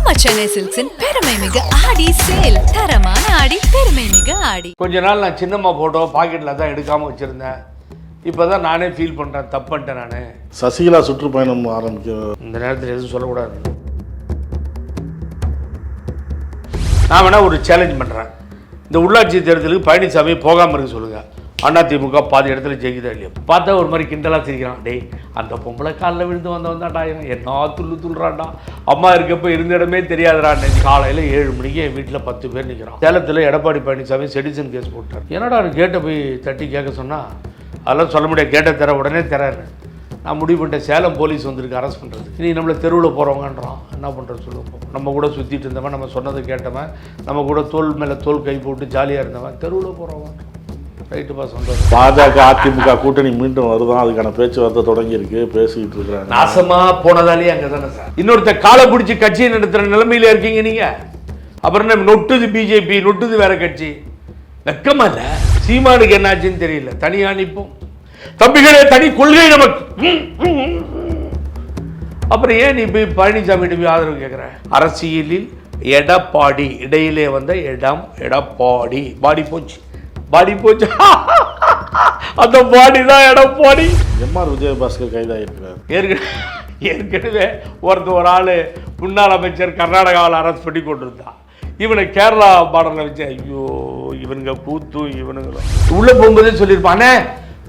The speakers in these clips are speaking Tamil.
நம்ம சென்னை சில்க்ஸின் பெருமை மிகு ஆடி சேல். தரமான ஆடி, பெருமை மிகு ஆடி. கொஞ்ச நாள் நான் சின்னம்மா போட்டோ பாக்கெட்டில் தான் எடுக்காமல் வச்சுருந்தேன். இப்போ தான் நானே ஃபீல் பண்ணுறேன், தப்பு பண்ணிட்டேன் நான். சசிகலா சுற்றுப்பயணம் ஆரம்பிக்க இந்த நேரத்தில் எதுவும் சொல்லக்கூடாது. நான் வேணால் ஒரு சேலஞ்ச் பண்ணுறேன். இந்த உள்ளாட்சி தேர்தலுக்கு பழனிசாமி போகாமல் இருக்க சொல்லுங்கள். அதிமுக பாதி இடத்துல ஜெயிக்குதா இல்லையா? பார்த்தா ஒரு மாதிரி கிண்டலாக சிரிக்கிறான். டேய், அந்த பொம்பளை காலில் விழுந்து வந்தான்டா, என்ன துள்ளுறான்டா, அம்மா இருக்கப்போ இருந்த இடமே தெரியாதுடான்னு. காலையில் 7 மணிக்கு என் வீட்டில் 10 பேர் நிற்கிறான். சேலத்தில் எடப்பாடி பழனிசாமி செடிசன் கேஸ் போட்டார். என்னடா கேட்டை போய் தட்டி கேட்க சொன்னால் அதெல்லாம் சொல்ல முடியாது, கேட்டை தர உடனே தராரு. நான் முடிவு பண்ணிட்டேன், சேலம் போலீஸ் வந்திருக்கு அரெஸ்ட் பண்ணுறது. இனி நம்மளை தெருவில் போகிறவங்கன்றான். என்ன பண்ணுறது சொல்லுவோம். நம்ம கூட சுற்றிட்டு இருந்தவன், நம்ம சொன்னதை கேட்டவன், நம்ம கூட தோல் மேலே தோல் கை போட்டு ஜாலியாக இருந்தவன் தெருவில் போகிறவன். ரைட்டுப்பா, சந்தோஷம். பாஜக அதிமுக கூட்டணி மீண்டும் வருதான், அதுக்கான பேச்சுவார்த்தை தொடங்கி இருக்கு, பேசிக்கிட்டு இருக்கிறாங்க. நாசமா போனதாலே அங்கே தானே சார். இன்னொருத்த காலை பிடிச்சி கட்சியை நடத்துகிற நிலைமையில இருக்கீங்க நீங்க. அப்புறம் என்ன நொட்டுது பிஜேபி, நொட்டுது வேற கட்சி. வெக்கமா இல்லை? சீமானுக்கு என்னாச்சுன்னு தெரியல. தனியா நிற்போம் தம்பிகளே, தனி கொள்கை நமக்கு. அப்புறம் ஏன் நீ போய் பழனிசாமி போய் ஆதரவு கேட்குற? அரசியலில் எடப்பாடி இடையிலே வந்த இடம் எடப்பாடி பாடி போச்சு, பாடி போச்சு. அந்த பாடி தான் எடப்பாடி. எம்ஆர் விஜயபாஸ்கர் கைதாகிருக்கிறார். ஏற்கனவே ஒரு ஆள் முன்னாள் அமைச்சர் கர்நாடகாவில் அரெஸ்ட் பண்ணி கொண்டிருந்தான். இவனை கேரளா பார்டரில் வச்சு, ஐயோ இவனுங்க கூத்தும் இவனுங்களும். உள்ளே போகும்போதே சொல்லியிருப்பானே,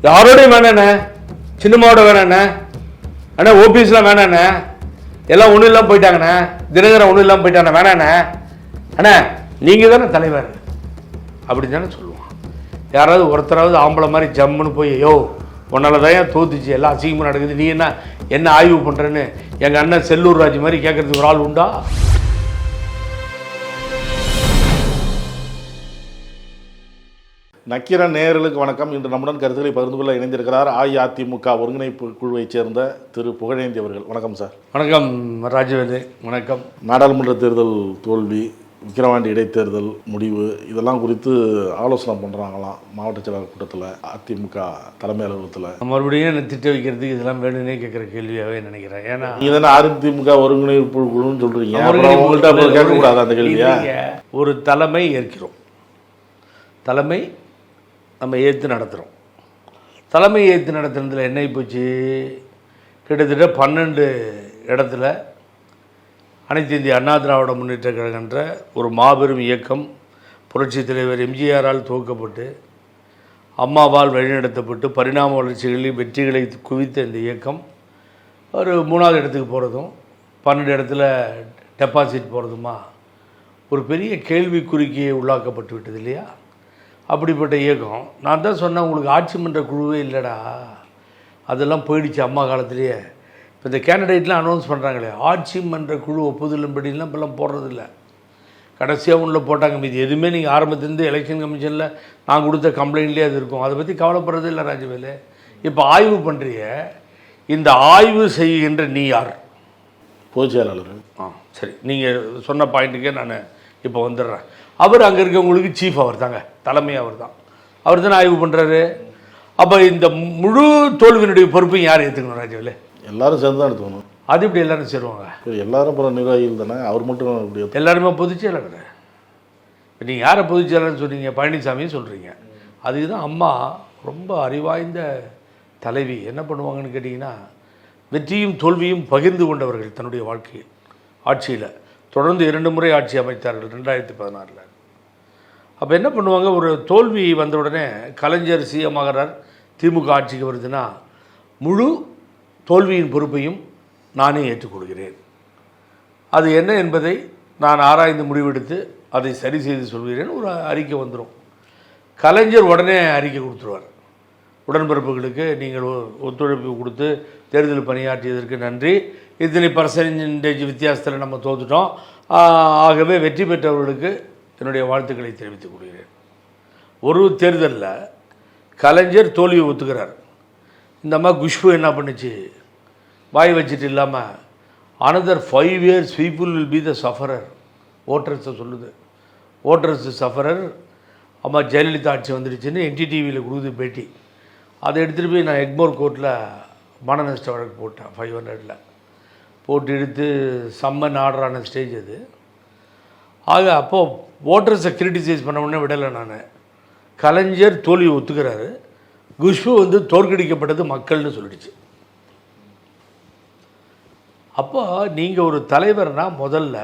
யாரோடையும் வேணாண்ணே, சின்னம்மாவோட வேணாண்ணே, அண்ணா ஓபிஎஸ்லாம் வேணாண்ணே, எல்லாம் ஒன்றும் இல்லாமல் போயிட்டாங்கண்ணே, தினகரன் ஒன்றும் இல்லாமல் போயிட்டாண்ணே, வேணாண்ணே, அண்ணா நீங்கள் தானே தலைவர் அப்படி தானே சொல்லுவான். யாராவது ஒருத்தராவது ஆம்பளை மாதிரி ஜம்முன்னு போய், யோ உன்னால தான் ஏன் தோத்துச்சு, எல்லாம் அசிங்கமாக நடக்குது, நீ என்ன ஆய்வு பண்ணுறேன்னு எங்கள் அண்ணன் செல்லூர் ராஜ் மாதிரி கேட்கறதுக்கு ஒரு ஆள் உண்டா? நக்கீரன் நேயர்களுக்கு வணக்கம். இன்று நம்முடன் கருத்துக்களை பகிர்ந்து கொள்ள இணைந்திருக்கிறார் அஇஅதிமுக ஒருங்கிணைப்பு குழுவைச் சேர்ந்த திரு புகழேந்தி அவர்கள். வணக்கம் சார். வணக்கம் ராஜவேலு. வணக்கம். நாடாளுமன்ற தேர்தல் தோல்வி, விக்கிரவாண்டி இடைத்தேர்தல் முடிவு, இதெல்லாம் குறித்து ஆலோசனை பண்ணுறாங்களாம் மாவட்ட செயலாளர் கூட்டத்தில், அதிமுக தலைமை அலுவலகத்தில். மறுபடியும் என்ன திட்ட வைக்கிறதுக்கு இதெல்லாம் வேணும்னே கேட்குற கேள்வியாகவே நினைக்கிறேன். ஏன்னா நீங்கள் தானே அதிமுக ஒருங்கிணைப்பு குழுன்னு சொல்கிறீங்க, உங்கள்கிட்ட அப்புறம் கேட்கக்கூடாது அந்த கேள்வியா? ஒரு தலைமை ஏற்கிறோம், தலைமை நம்ம ஏற்று நடத்துகிறோம். தலைமை ஏற்று நடத்துனதில் என்ன போச்சு, கிட்டத்தட்ட 12 இடத்துல அனைத்து இந்திய அண்ணா திராவிட முன்னேற்ற கழகன்ற ஒரு மாபெரும் இயக்கம் புரட்சித் தலைவர் எம்ஜிஆரால் துவக்கப்பட்டு அம்மாவால் வழிநடத்தப்பட்டு பரிணாம வளர்ச்சிகளில் வெற்றிகளை குவித்த இந்த இயக்கம் ஒரு 3வது இடத்துக்கு போகிறதும் 12 இடத்துல டெபாசிட் போகிறதுமா ஒரு பெரிய கேள்விக்குறிக்கு உள்ளாக்கப்பட்டு விட்டது இல்லையா? அப்படிப்பட்ட இயக்கம். நான் தான் சொன்னேன், உங்களுக்கு ஆட்சி மன்ற குழுவே இல்லைடா, அதெல்லாம் போயிடுச்சு அம்மா காலத்திலேயே. இப்போ இந்த கேண்டிடேட்லாம் அனௌன்ஸ் பண்ணுறாங்களே, ஆட்சி மன்ற குழு ஒப்புதலும்படிலாம் இப்போல்லாம் போடுறதில்ல. கடைசியாக ஒன்றில் போட்டாங்க, மீது எதுவுமே நீங்கள் ஆரம்பத்துலேருந்து எலெக்ஷன் கமிஷனில் நான் கொடுத்த கம்ப்ளைண்ட்லேயே அது இருக்கும். அதை பற்றி கவலைப்படுறதே இல்லை ராஜவேலு. இப்போ ஆய்வு பண்ணுறிய, இந்த ஆய்வு செய்கின்ற நீ யார்? பொதுச் செயலாளர். சரி, நீங்கள் சொன்ன பாயிண்ட்டுக்கே நான் இப்போ வந்துடுறேன். அவர் அங்கே இருக்கவங்களுக்கு சீஃப், அவர் தாங்க தலைமை, அவர் தான். அவர் தானே ஆய்வு பண்ணுறாரு. அப்போ இந்த முழு தோல்வியினுடைய பொறுப்பையும் யார் ஏற்றுக்கணும் ராஜவேலு? எல்லாரும் சேர்ந்து தான் எடுத்துக்கணும். அது இப்படி எல்லாரும் சேருவாங்க? எல்லாரும் அப்புறம் நிர்வாகிகள் தானே, அவர் மட்டும் இப்படி எல்லாருமே பொதுச் செயலாளர். இப்போ நீங்கள் யாரை பொதுச் செயலாளர்னு சொல்கிறீங்க? பழனிசாமியும் சொல்கிறீங்க. அதுக்கு தான் அம்மா ரொம்ப அறிவாய்ந்த தலைவி. என்ன பண்ணுவாங்கன்னு கேட்டிங்கன்னா, வெற்றியும் தோல்வியும் பகிர்ந்து கொண்டவர்கள் தன்னுடைய வாழ்க்கையில். ஆட்சியில் தொடர்ந்து 2 முறை ஆட்சி அமைத்தார்கள் 2016. அப்போ என்ன பண்ணுவாங்க, ஒரு தோல்வி வந்த உடனே கலைஞர் சிஎம் ஆகிறார், திமுக ஆட்சிக்கு வருதுன்னா முழு தோல்வியின் பொறுப்பையும் நானே ஏற்றுக்கொள்கிறேன். அது என்ன என்பதை நான் ஆராய்ந்து முடிவெடுத்து அதை சரி செய்து சொல்கிறேன். ஒரு அறிக்கை வந்துடும். கலைஞர் உடனே அறிக்கை கொடுத்துருவார். உடன்பிறப்புகளுக்கு நீங்கள் ஒத்துழைப்பு கொடுத்து தேர்தல் பணியாற்றியதற்கு நன்றி, இத்தனை % வித்தியாசத்தில் நம்ம தோற்றுட்டோம், ஆகவே வெற்றி பெற்றவர்களுக்கு என்னுடைய வாழ்த்துக்களை தெரிவித்துக் கொள்கிறேன். ஒரு தேர்தலில் கலைஞர் தோல்வியை ஒத்துக்கிறார். இந்த அம்மா குஷ்பு என்ன பண்ணுச்சு, வாய் வச்சுட்டு இல்லாமல் another 5 years people will be the sufferer. ஓட்டர்ஸை சொல்லுது, ஓட்டர்ஸ் சஃபரர். அம்மா ஜெயலலிதா ஆட்சி வந்துடுச்சுன்னு NTTVயில் கொடுக்குது பேட்டி. அதை எடுத்துகிட்டு போய் நான் எக்மோர் கோர்ட்டில் மான நஷ்ட வழக்கு போட்டேன் 500ல். போட்டு எடுத்து சம்மன் ஆர்டரான ஸ்டேஜ் அது. ஆக அப்போது ஓட்டர்ஸை கிரிட்டிசைஸ் பண்ண உடனே விடலை நான். கலைஞர் தோல்வி ஒத்துக்கிறாரு, குஷ்பு வந்து தோற்கடிக்கப்பட்டது மக்கள்னு சொல்லிடுச்சு. அப்போ நீங்கள் ஒரு தலைவர்னால் முதல்ல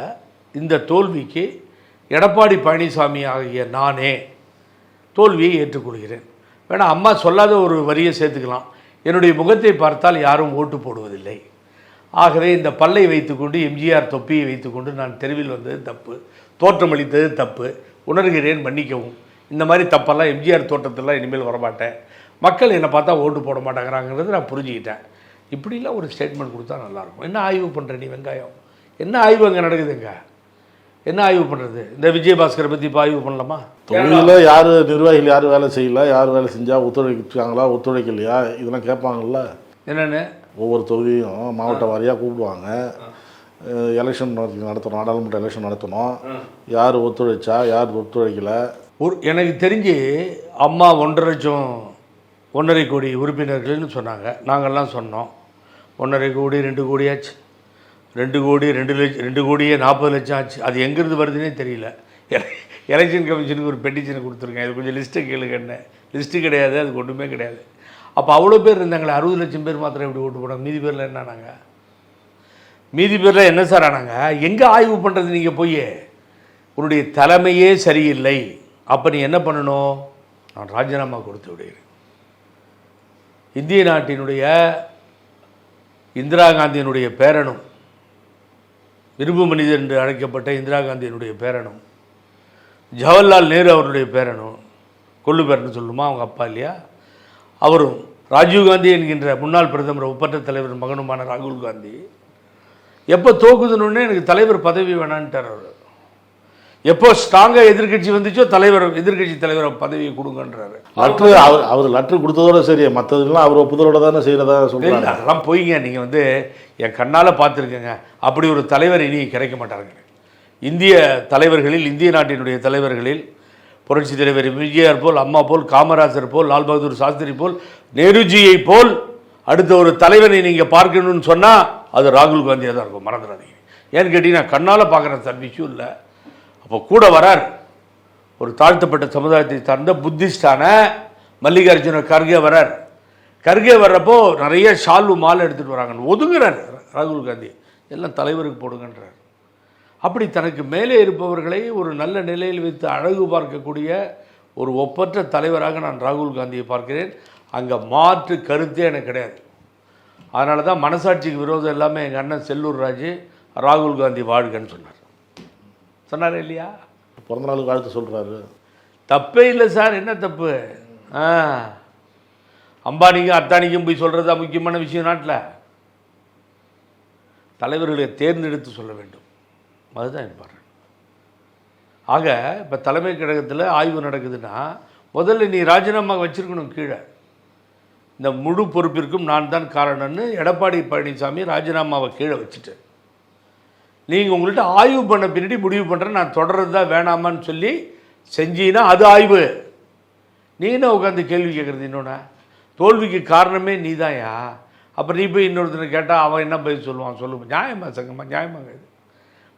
இந்த தோல்விக்கு எடப்பாடி பழனிசாமி ஆகிய நானே தோல்வியை ஏற்றுக்கொள்கிறேன். வேணா அம்மா சொல்லாத ஒரு வரியை சேர்த்துக்கலாம், என்னுடைய முகத்தை பார்த்தால் யாரும் ஓட்டு போடுவதில்லை. ஆகவே இந்த பல்லை வைத்துக்கொண்டு எம்ஜிஆர் தொப்பியை வைத்துக்கொண்டு நான் தெருவில் வந்தது தப்பு, தோற்றமளித்தது தப்பு, உணர்கிறேன், மன்னிக்கவும். இந்த மாதிரி தப்பெல்லாம் எம்ஜிஆர் தோற்றத்தெல்லாம் இனிமேல் வரமாட்டேன், மக்கள் என்னை பார்த்தா ஓட்டு போட மாட்டேங்கிறாங்கிறது நான் புரிஞ்சுக்கிட்டேன். இப்படிலாம் ஒரு ஸ்டேட்மெண்ட் கொடுத்தா நல்லாயிருக்கும். என்ன ஆய்வு பண்ணுற நீ வெங்காயம்? என்ன ஆய்வு அங்கே நடக்குதுங்க? என்ன ஆய்வு பண்ணுறது? இந்த விஜயபாஸ்கரை பற்றி இப்போ ஆய்வு பண்ணலாமா? தொழிலில் யார் நிர்வாகிகள் யார் வேலை செய்யல, யார் வேலை செஞ்சால் ஒத்துழைச்சாங்களா ஒத்துழைக்கலையா இதெல்லாம் கேட்பாங்கல்ல. என்னென்னு ஒவ்வொரு தொகுதியும் மாவட்ட வாரியாக கூப்பிடுவாங்க. எலெக்ஷன் நடத்தணும், நாடாளுமன்ற எலெக்ஷன் நடத்தணும், யார் ஒத்துழைச்சா யார் ஒத்துழைக்கலை. எனக்கு தெரிஞ்சு அம்மா 1.5 கோடி உறுப்பினர்கள்னு சொன்னாங்க. நாங்கள்லாம் சொன்னோம் 1.5 கோடி 2 கோடியாச்சு, 2 கோடி 2 கோடியே 40 லட்சம் ஆச்சு. அது எங்கேருந்து வருதுன்னே தெரியல. எலெக்ஷன் கமிஷனுக்கு ஒரு பெட்டிஷனை கொடுத்துருங்க, இது கொஞ்சம் லிஸ்ட்டு கேளுங்க. என்ன லிஸ்ட்டு கிடையாது, அது ஒன்றுமே கிடையாது. அப்போ அவ்வளோ பேர் இருந்தாங்களே, 60 லட்சம் பேர் மாத்திரம் எப்படி ஓட்டு போடாங்க? மீதி பேரில் என்ன ஆனாங்க? மீதி பேரில் என்ன சார் ஆனாங்க? எங்கே ஆய்வு பண்ணுறது? நீங்கள் போய் உன்னுடைய தலைமையே சரியில்லை, அப்போ நீ என்ன பண்ணணும்? நான் ராஜினாமா கொடுத்து விடுகிறேன். இந்திய நாட்டினுடைய இந்திரா காந்தியினுடைய பேரனும், இரும்பு மனிதர் என்று அழைக்கப்பட்ட இந்திரா காந்தியினுடைய பேரனும், ஜவஹர்லால் நேரு அவருடைய பேரனும், கொள்ளு பேரன்னு சொல்லுமா அவங்க அப்பா இல்லையா, அவரும் ராஜீவ்காந்தி என்கின்ற முன்னாள் பிரதமர் ஒப்பற்ற தலைவர் மகனுமான ராகுல் காந்தி எப்போ தோக்குதுன்னு எனக்கு தலைவர் பதவி வேணான்ட்டார். அவர் எப்போ ஸ்ட்ராங்காக எதிர்கட்சி வந்துச்சோ எதிர்கட்சி தலைவர் பதவியை கொடுங்கன்றாரு. அவர் லெட்ரு கொடுத்ததோட சரி, மற்றதுலாம் அவர் ஒப்புதலோட தானே செய்கிறதா சொல்கிறாங்க. அதெல்லாம் போய்ங்க. நீங்கள் வந்து என் கண்ணால் பார்த்துருக்கேங்க, அப்படி ஒரு தலைவர் இனி கிடைக்க மாட்டாருங்க. இந்திய தலைவர்களில், இந்திய நாட்டினுடைய தலைவர்களில் புரட்சி தலைவர் எம்ஜிஆர் போல், அம்மா போல், காமராஜர் போல், லால் பகதூர் சாஸ்திரி போல், நேருஜியை போல் அடுத்த ஒரு தலைவனை நீங்கள் பார்க்கணும்னு சொன்னால் அது ராகுல் காந்தியாக தான் இருக்கும், மறந்துடாதீங்க. ஏன்னு கேட்டிங்கன்னா கண்ணால் பார்க்குற சர்வீஸும் இல்லை. அப்போ கூட வரார் ஒரு தாழ்த்தப்பட்ட சமுதாயத்தை சார்ந்த புத்திஸ்டான மல்லிகார்ஜுன கர்கே வரார். கர்கே வர்றப்போ நிறைய ஷால்வு மாலை எடுத்துகிட்டு வராங்க, ஒதுங்குறார் ராகுல் காந்தி, எல்லாம் தலைவருக்கு போடுங்கன்றார். அப்படி தனக்கு மேலே இருப்பவர்களை ஒரு நல்ல நிலையில் வைத்து அழகு பார்க்கக்கூடிய ஒரு ஒப்பற்ற தலைவராக நான் ராகுல் காந்தியை பார்க்கிறேன். அங்கே மாற்று கருத்தே எனக்கு கிடையாது. அதனால தான் மனசாட்சிக்கு விரோதம் எல்லாமே எங்கள் அண்ணன் செல்லூர் ராஜு ராகுல் காந்தி வாழ்கன்னு சொன்னார் இல்லையா? பிறந்த நாளுக்கு வாழ்த்து சொல்கிறாரு. தப்பே இல்லை சார், என்ன தப்பு? அம்பானிக்கும் அத்தானிக்கும் போய் சொல்கிறது தான் முக்கியமான விஷயம். நாட்டில் தலைவர்களை தேர்ந்தெடுத்து சொல்ல வேண்டும், அதுதான் இருப்பார். ஆக இப்போ தலைமை கழகத்தில் ஆய்வு நடக்குதுன்னா முதல்ல நீ ராஜினாமா வச்சுருக்கணும். கீழே இந்த முழு பொறுப்பிற்கும் நான் தான் காரணம்னு எடப்பாடி பழனிசாமி ராஜினாமாவை கீழே வச்சுட்டு, நீங்கள் உங்கள்கிட்ட ஆய்வு பண்ண பின்னாடி முடிவு பண்ணுறேன் நான் தொடர்றது தான் வேணாமான்னு சொல்லி செஞ்சீங்கன்னா அது ஆய்வு. நீ என்ன உட்காந்து கேள்வி கேட்குறது? இன்னொன்று தோல்விக்கு காரணமே நீ தான்யா. அப்புறம் நீ போய் இன்னொருத்தனை கேட்டால் அவன் என்ன பதில் சொல்லுவான்? சொல்லுவான். நியாயமா சங்கம்மா? நியாயமாங்க இது?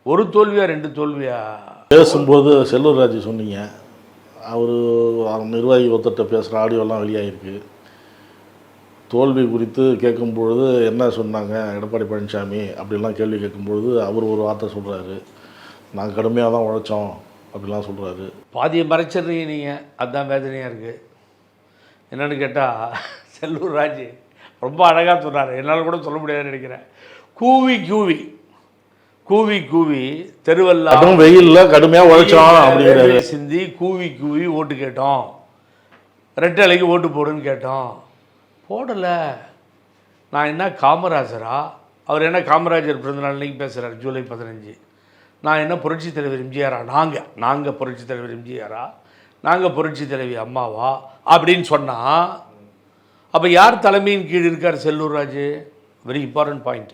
ஒரு தோல்வியா 2 தோல்வியா? பேசும்போது செல்லூர் ராஜு சொன்னீங்க, அவர் நிர்வாகி ஒருத்தட்ட பேசுகிற ஆடியோலாம் வெளியாகிருக்கு. தோல்வி குறித்து கேட்கும்பொழுது என்ன சொன்னாங்க எடப்பாடி பழனிசாமி அப்படிலாம் கேள்வி கேட்கும்பொழுது அவர் ஒரு வார்த்தை சொல்கிறாரு, நாங்கள் கடுமையாக தான் உழைச்சோம் அப்படிலாம் சொல்கிறாரு. பாதியை மறைச்சிடுறீங்க நீங்கள், அதுதான் வேதனையாக இருக்குது. என்னென்னு கேட்டால் செல்லூர் ராஜு ரொம்ப அழகாக சொன்னார், என்னால் கூட சொல்ல முடியாதுன்னு நினைக்கிறேன். கூவி கூவி கூவி கூவி தெருவெல்லாம் வெயிலில் கடுமையாக உழைச்சோம் அப்படிங்கிறாரு. சிந்தி கூவி கூவி ஓட்டு கேட்டோம், ரெட்டலைக்கு ஓட்டு போடுன்னு கேட்டோம், போடலை. நான் என்ன காமராஜரா? அவர் என்ன காமராஜர் பிறந்தநாள் அன்றைக்கி பேசுகிறார் ஜூலை 15. நான் என்ன புரட்சி தலைவர் எம்ஜிஆரா? நாங்கள் புரட்சி தலைவர் எம்ஜிஆரா? நாங்கள் புரட்சி தலைவி அம்மாவா அப்படின்னு சொன்னால் அப்போ யார் தலைமையின் கீழ் இருக்கார் Sellur Raju? Very important point.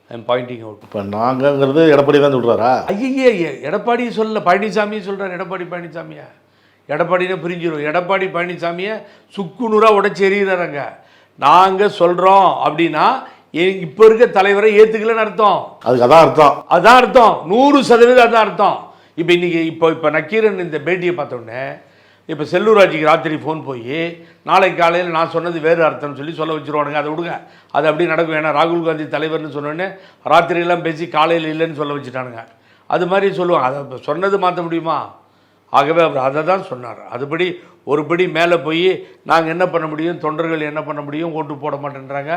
I am Poynting out. இப்போ நாங்கங்கிறது எடப்பாடி தான் சொல்கிறாரா? ஐயே, எடப்பாடி சொல்ல, பழனிசாமி சொல்கிறார். எடப்பாடி பழனிசாமியா? எடப்பாடினே பிரிஞ்சிடும். எடப்பாடி பழனிசாமியை சுக்குநூறாக உடச்சி எறிகிறாங்க. நாங்கள் சொல்கிறோம் அப்படின்னா இப்போ இருக்க தலைவரை ஏற்றுக்கலன்னு அர்த்தம். அதுக்கு அதான் அர்த்தம். அதான் அர்த்தம், 100% அதான் அர்த்தம். இப்போ இன்னைக்கு இப்போ நக்கீரன் இந்த பேட்டியை பார்த்தோன்னே இப்போ செல்லூராஜிக்கு ராத்திரி ஃபோன் போய் நாளைக்கு காலையில் நான் சொன்னது வேறு அர்த்தம்னு சொல்ல வச்சுருவானுங்க. அதை விடுங்க, அது அப்படி நடக்கும். ஏன்னா ராகுல் காந்தி தலைவர்னு சொன்னோடனே ராத்திரியெல்லாம் பேசி காலையில் இல்லைன்னு சொல்ல வச்சுட்டானுங்க. அது மாதிரி சொல்லுவாங்க. அதை சொன்னது மாற்ற முடியுமா? ஆகவே அவர் அதை தான் சொன்னார். அதுபடி ஒருபடி மேலே போய் நாங்கள் என்ன பண்ண முடியும், தொண்டர்கள் என்ன பண்ண முடியும், ஓட்டு போட மாட்டேன்றாங்க.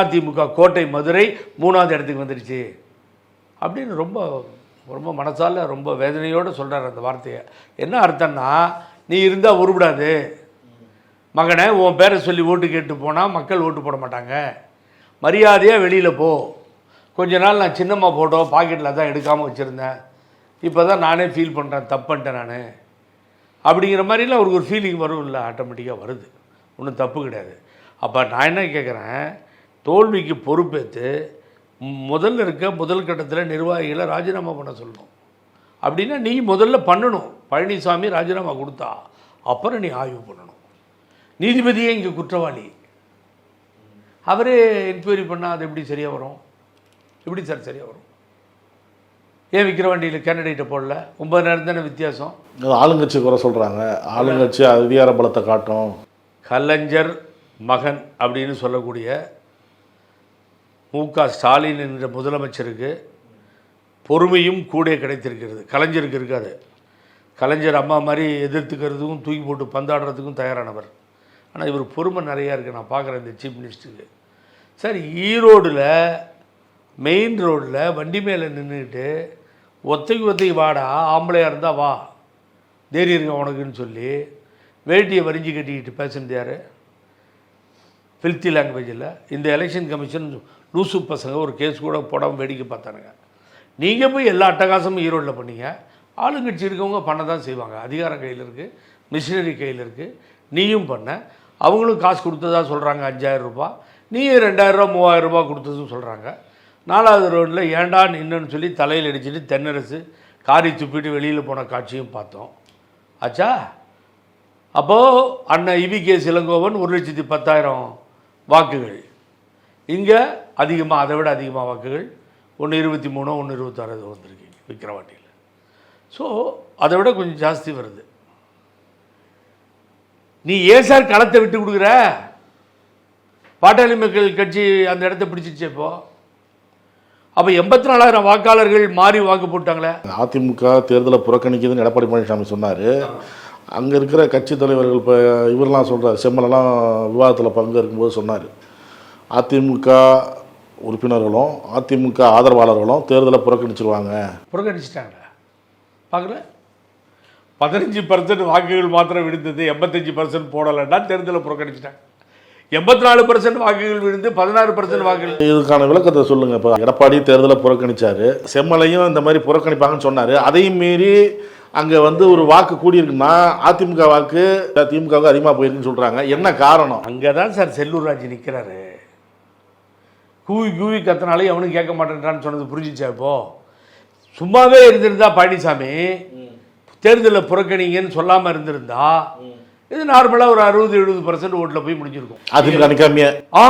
அதிமுக கோட்டை மதுரை 3வது இடத்துக்கு வந்துடுச்சு அப்படின்னு ரொம்ப ரொம்ப மனசால் ரொம்ப வேதனையோடு சொல்கிறார் அந்த வார்த்தையை. என்ன அர்த்தம்னா, நீ இருந்தால் உருவிடாது மகனை, உன் பேரை சொல்லி ஓட்டு கேட்டு போனால் மக்கள் ஓட்டு போட மாட்டாங்க, மரியாதையாக வெளியில் போ. கொஞ்ச நாள் நான் சின்னம்மா ஃபோட்டோ பாக்கெட்டில் தான் எடுக்காமல் வச்சுருந்தேன், இப்போ தான் நானே ஃபீல் பண்ணுறேன், தப்பு பண்ணிட்டேன் நான் அப்படிங்கிற மாதிரிலாம் அவருக்கு ஒரு ஃபீலிங் வரும். இல்லை, ஆட்டோமேட்டிக்காக வருது, ஒன்றும் தப்பு கிடையாது. அப்போ நான் என்ன கேட்குறேன், தோல்விக்கு பொறுப்பேற்று முதல்ல இருக்க முதல் கட்டத்தில் நிர்வாகிகளை ராஜினாமா பண்ண சொல்லணும். அப்படின்னா நீ முதல்ல பண்ணணும். பழனிசாமி ராஜினாமா கொடுத்தா அப்புறம் நீ ஆய்வு பண்ணணும். நீதிபதியே இங்கே குற்றவாளி, அவரே என்கொயரி பண்ணால் அது எப்படி சரியாக வரும்? எப்படி சார் சரியாக வரும்? ஏன் விக்கிரவாண்டியில் கேண்டிடேட்டை போடல? 9 நேரம் தானே வித்தியாசம். ஆளுங்கட்சி குறை சொல்கிறாங்க, ஆளுங்கட்சி அதிகார பலத்தை காட்டும். கலைஞர் மகன் அப்படின்னு சொல்லக்கூடிய மு.க. ஸ்டாலின் என்ற முதலமைச்சருக்கு பொறுமையும் கூட கிடைத்திருக்கிறது, கலைஞருக்கு இருக்காது. கலைஞர் அம்மா மாதிரி எதிர்த்துக்கிறதுக்கும் தூக்கி போட்டு பந்தாடுறதுக்கும் தயாரானவர். ஆனால் இவர் பொறுமை நிறையா இருக்குது. நான் பார்க்குறேன் இந்த சீஃப் மினிஸ்டருக்கு. சார், ஈரோடில் மெயின் ரோடில் வண்டி மேலே நின்றுக்கிட்டு ஒத்தைக்கு வாடா, ஆம்பளையாக இருந்தால் வா, தைரியம் இருக்க உனக்குன்னு சொல்லி வேட்டியை வரிஞ்சு கட்டிக்கிட்டு பேசுனது யார்? ஃபில்த்தி லாங்குவேஜில். இந்த எலெக்ஷன் கமிஷன் லூசு பசங்க ஒரு கேஸ் கூட போடாமல் வேடிக்கை பார்த்தானுங்க. நீங்கள் போய் எல்லா அட்டகாசமும் ஈரோட்டில் பண்ணீங்க. ஆளுங்கட்சி இருக்கவங்க பண்ண தான் செய்வாங்க. அதிகாரம் கையில் இருக்குது, மிஷினரி கையில் இருக்குது. நீயும் பண்ண, அவங்களும் காசு கொடுத்ததா சொல்கிறாங்க 5000 ரூபா, நீயும் 2000 ரூபா 3000 ரூபா கொடுத்ததும் சொல்கிறாங்க. 4வது ரோட்டில் ஏண்டா நின்னுன்னு சொல்லி தலையில் அடிச்சுட்டு தென்னரசு காரி துப்பிட்டு வெளியில் போன காட்சியும் பார்த்தோம். ஆச்சா? அப்போது அண்ணன் EVK இளங்கோவன் 1,10,000 வாக்குகள், இங்கே அதிகமாக, அதை விட அதிகமாக வாக்குகள், 123 126 வந்திருக்கீங்க விக்கிரவாண்டியில். ஸோ அதை விட கொஞ்சம் ஜாஸ்தி வருது. நீ ஏன் சார் களத்தை விட்டு கொடுக்குற? பாட்டாளி மக்கள் கட்சி அந்த இடத்த பிடிச்சிச்சே. இப்போ அப்போ 84,000 வாக்காளர்கள் மாறி வாக்கு போட்டாங்களே. அதிமுக தேர்தலை புறக்கணிக்குதுன்னு எடப்பாடி பழனிசாமி சொன்னார். அங்கே இருக்கிற கட்சி தலைவர்கள் இப்போ இவரெலாம் சொல்கிறார், செம்மலெல்லாம் விவாதத்தில் பங்கு இருக்கும்போது சொன்னார், அதிமுக உறுப்பினர்களும் அதிமுக ஆதரவாளர்களும் தேர்தலை புறக்கணிச்சிருவாங்க. புறக்கணிச்சிட்டாங்க. பார்க்கல, 15% வாக்குகள் மாத்திரம் விழுந்தது, 85% போடலைன்னா தேர்தலை புறக்கணிச்சிட்டாங்க. 84% வாக்குகள் விழுந்து 16% வாக்குகள். இதுக்கான விளக்கத்தை சொல்லுங்கள். இப்போ எடப்பாடி தேர்தலை புறக்கணிச்சார், செம்மலையும் இந்த மாதிரி புறக்கணிப்பாங்கன்னு சொன்னார். அதையும் மீறி அங்கே ஒரு வாக்கு கூடியிருக்குன்னா அதிமுக வாக்கு திமுகவுக்கு அதிகமாக போயிருக்குன்னு சொல்கிறாங்க. என்ன காரணம்? அங்கே தான் சார் செல்லூர்ராஜ் நிற்கிறாரு. கூவி கத்தினாலே அவனும் கேட்க மாட்டேன்றான்னு சொன்னது புரிஞ்சிச்சா? இப்போது சும்மாவே இருந்திருந்தா பழனிசாமி தேர்தலில் புறக்கணிங்கன்னு சொல்லாமல் இருந்திருந்தா இது நார்மலாக ஒரு 60-70% ஓட்டில் போய் முடிஞ்சிருக்கும். அதிமுக கம்மியாக.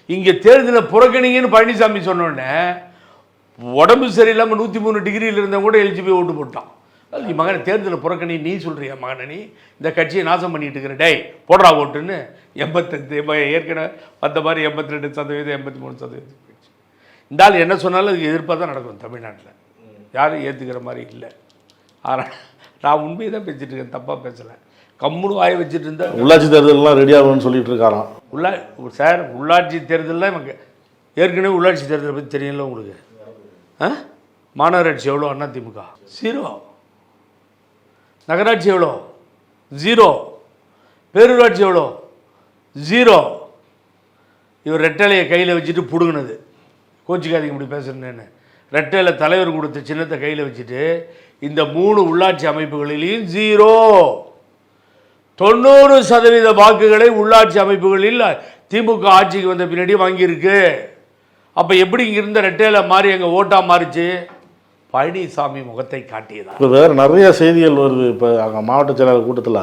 இங்கே தேர்தலில் புறக்கணிங்கன்னு பழனிசாமி சொன்னோடனே உடம்பு சரியில்லாமல் 103 டிகிரியில் இருந்தவங்க கூட எலிஜிபி ஓட்டு போட்டான். நீ மகனை தேர்தலில் புறக்கணி நீ சொல்கிறியா? மகனை நீ இந்த கட்சியை நாசம் பண்ணிட்டு இருக்கிற, டேய் போடுறா ஓட்டுன்னு 85 ஏற்கனவே அந்த மாதிரி 82% 83% போயிடுச்சு. இந்த ஆள் என்ன சொன்னாலும் அதுக்கு எதிர்ப்பாக தான் நடக்கும் தமிழ்நாட்டில். யாரும் ஏற்றுக்கிற மாதிரி இல்லை. ஆனால் நான் உண்மையை தான் பேசிகிட்டு இருக்கேன், தப்பாக பேசலை. கம்முனு வாயை வச்சுட்டு இருந்தா உள்ளாட்சி தேர்தலெலாம் ரெடி ஆகும்னு சொல்லிட்டு இருக்காராம். சார் உள்ளாட்சி தேர்தலில் நமக்கு ஏற்கனவே உள்ளாட்சி தேர்தலை பற்றி தெரியல உங்களுக்கு. மாநகராட்சி எவ்வளோ? அதிமுக 0. நகராட்சி எவ்வளோ? 0. பேரூராட்சி எவ்வளோ? 0. இவர் ரெட்டலையை கையில் வச்சுட்டு பிடுங்கினது. கோச்சிக்காதீங்க இப்படி பேசுகிறேன்னு. ரெட்டையில தலைவர் கொடுத்த சின்னத்தை கையில் வச்சுட்டு இந்த 3 உள்ளாட்சி அமைப்புகளிலையும் 0. 90% வாக்குகளை உள்ளாட்சி அமைப்புகளில் திமுக ஆட்சிக்கு வந்த பின்னாடி வாங்கியிருக்கு. அப்போ எப்படி இங்கிருந்த ரெட்டையில மாறி எங்கள் ஓட்டா மாறிச்சு? பழனிசாமி முகத்தை காட்டியதா. இப்போ வேறு நிறைய செய்திகள் வருது. இப்போ அங்கே மாவட்ட செயலாளர் கூட்டத்தில்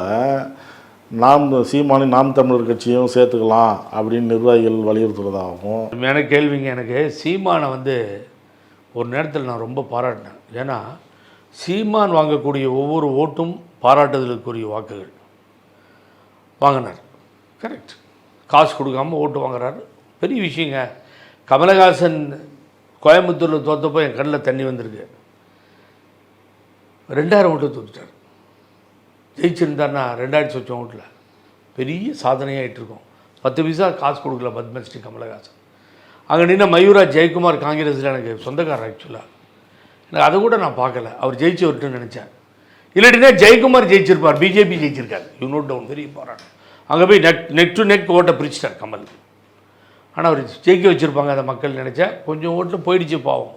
சீமானி நாம் தமிழர் கட்சியும் சேர்த்துக்கலாம் அப்படின்னு நிர்வாகிகள் வலியுறுத்துறதாகவும். உண்மையான கேள்விங்க. எனக்கு சீமானை வந்து ஒரு நேரத்தில் நான் ரொம்ப பாராட்டினேன். ஏன்னா சீமான் வாங்கக்கூடிய ஒவ்வொரு ஓட்டும் பாராட்டுதலுக்குரிய வாக்குகள் வாங்கினார். கரெக்ட். காசு கொடுக்காமல் ஓட்டு வாங்குறாரு, பெரிய விஷயங்க. கமலஹாசன் கோயம்புத்தூரில் தோற்றப்போ என் கண்ணில் தண்ணி வந்திருக்கு. 2000 ஓட்டு தோத்துட்டார். ஜெயிச்சிருந்தார்னா 2000 சொச்சம் ஓட்டில் பெரிய சாதனையாகிட்டு இருக்கும். 10 பைசா காசு கொடுக்கல பத்மஸ்ரீ கமலஹாசன். அங்கே நின்று மயூரா ஜெயக்குமார் காங்கிரஸில் எனக்கு சொந்தக்காரர். ஆக்சுவலாக எனக்கு அதை கூட நான் பார்க்கல. அவர் ஜெயிச்சு வரட்டுன்னு நினச்சேன். இல்லாட்டினா ஜெயக்குமார் ஜெயிச்சிருப்பார், பிஜேபி ஜெயிச்சிருக்காரு. You note down, very important. அங்கே போய் நெக் டு நெக் ஓட்டை பிரிச்சிட்டார் கமல். ஆனால் அவர் ஜெயிக்க வச்சுருப்பாங்க அந்த மக்கள் நினச்சா. கொஞ்சம் ஓட்டில் போயிடுச்சு பாவம்.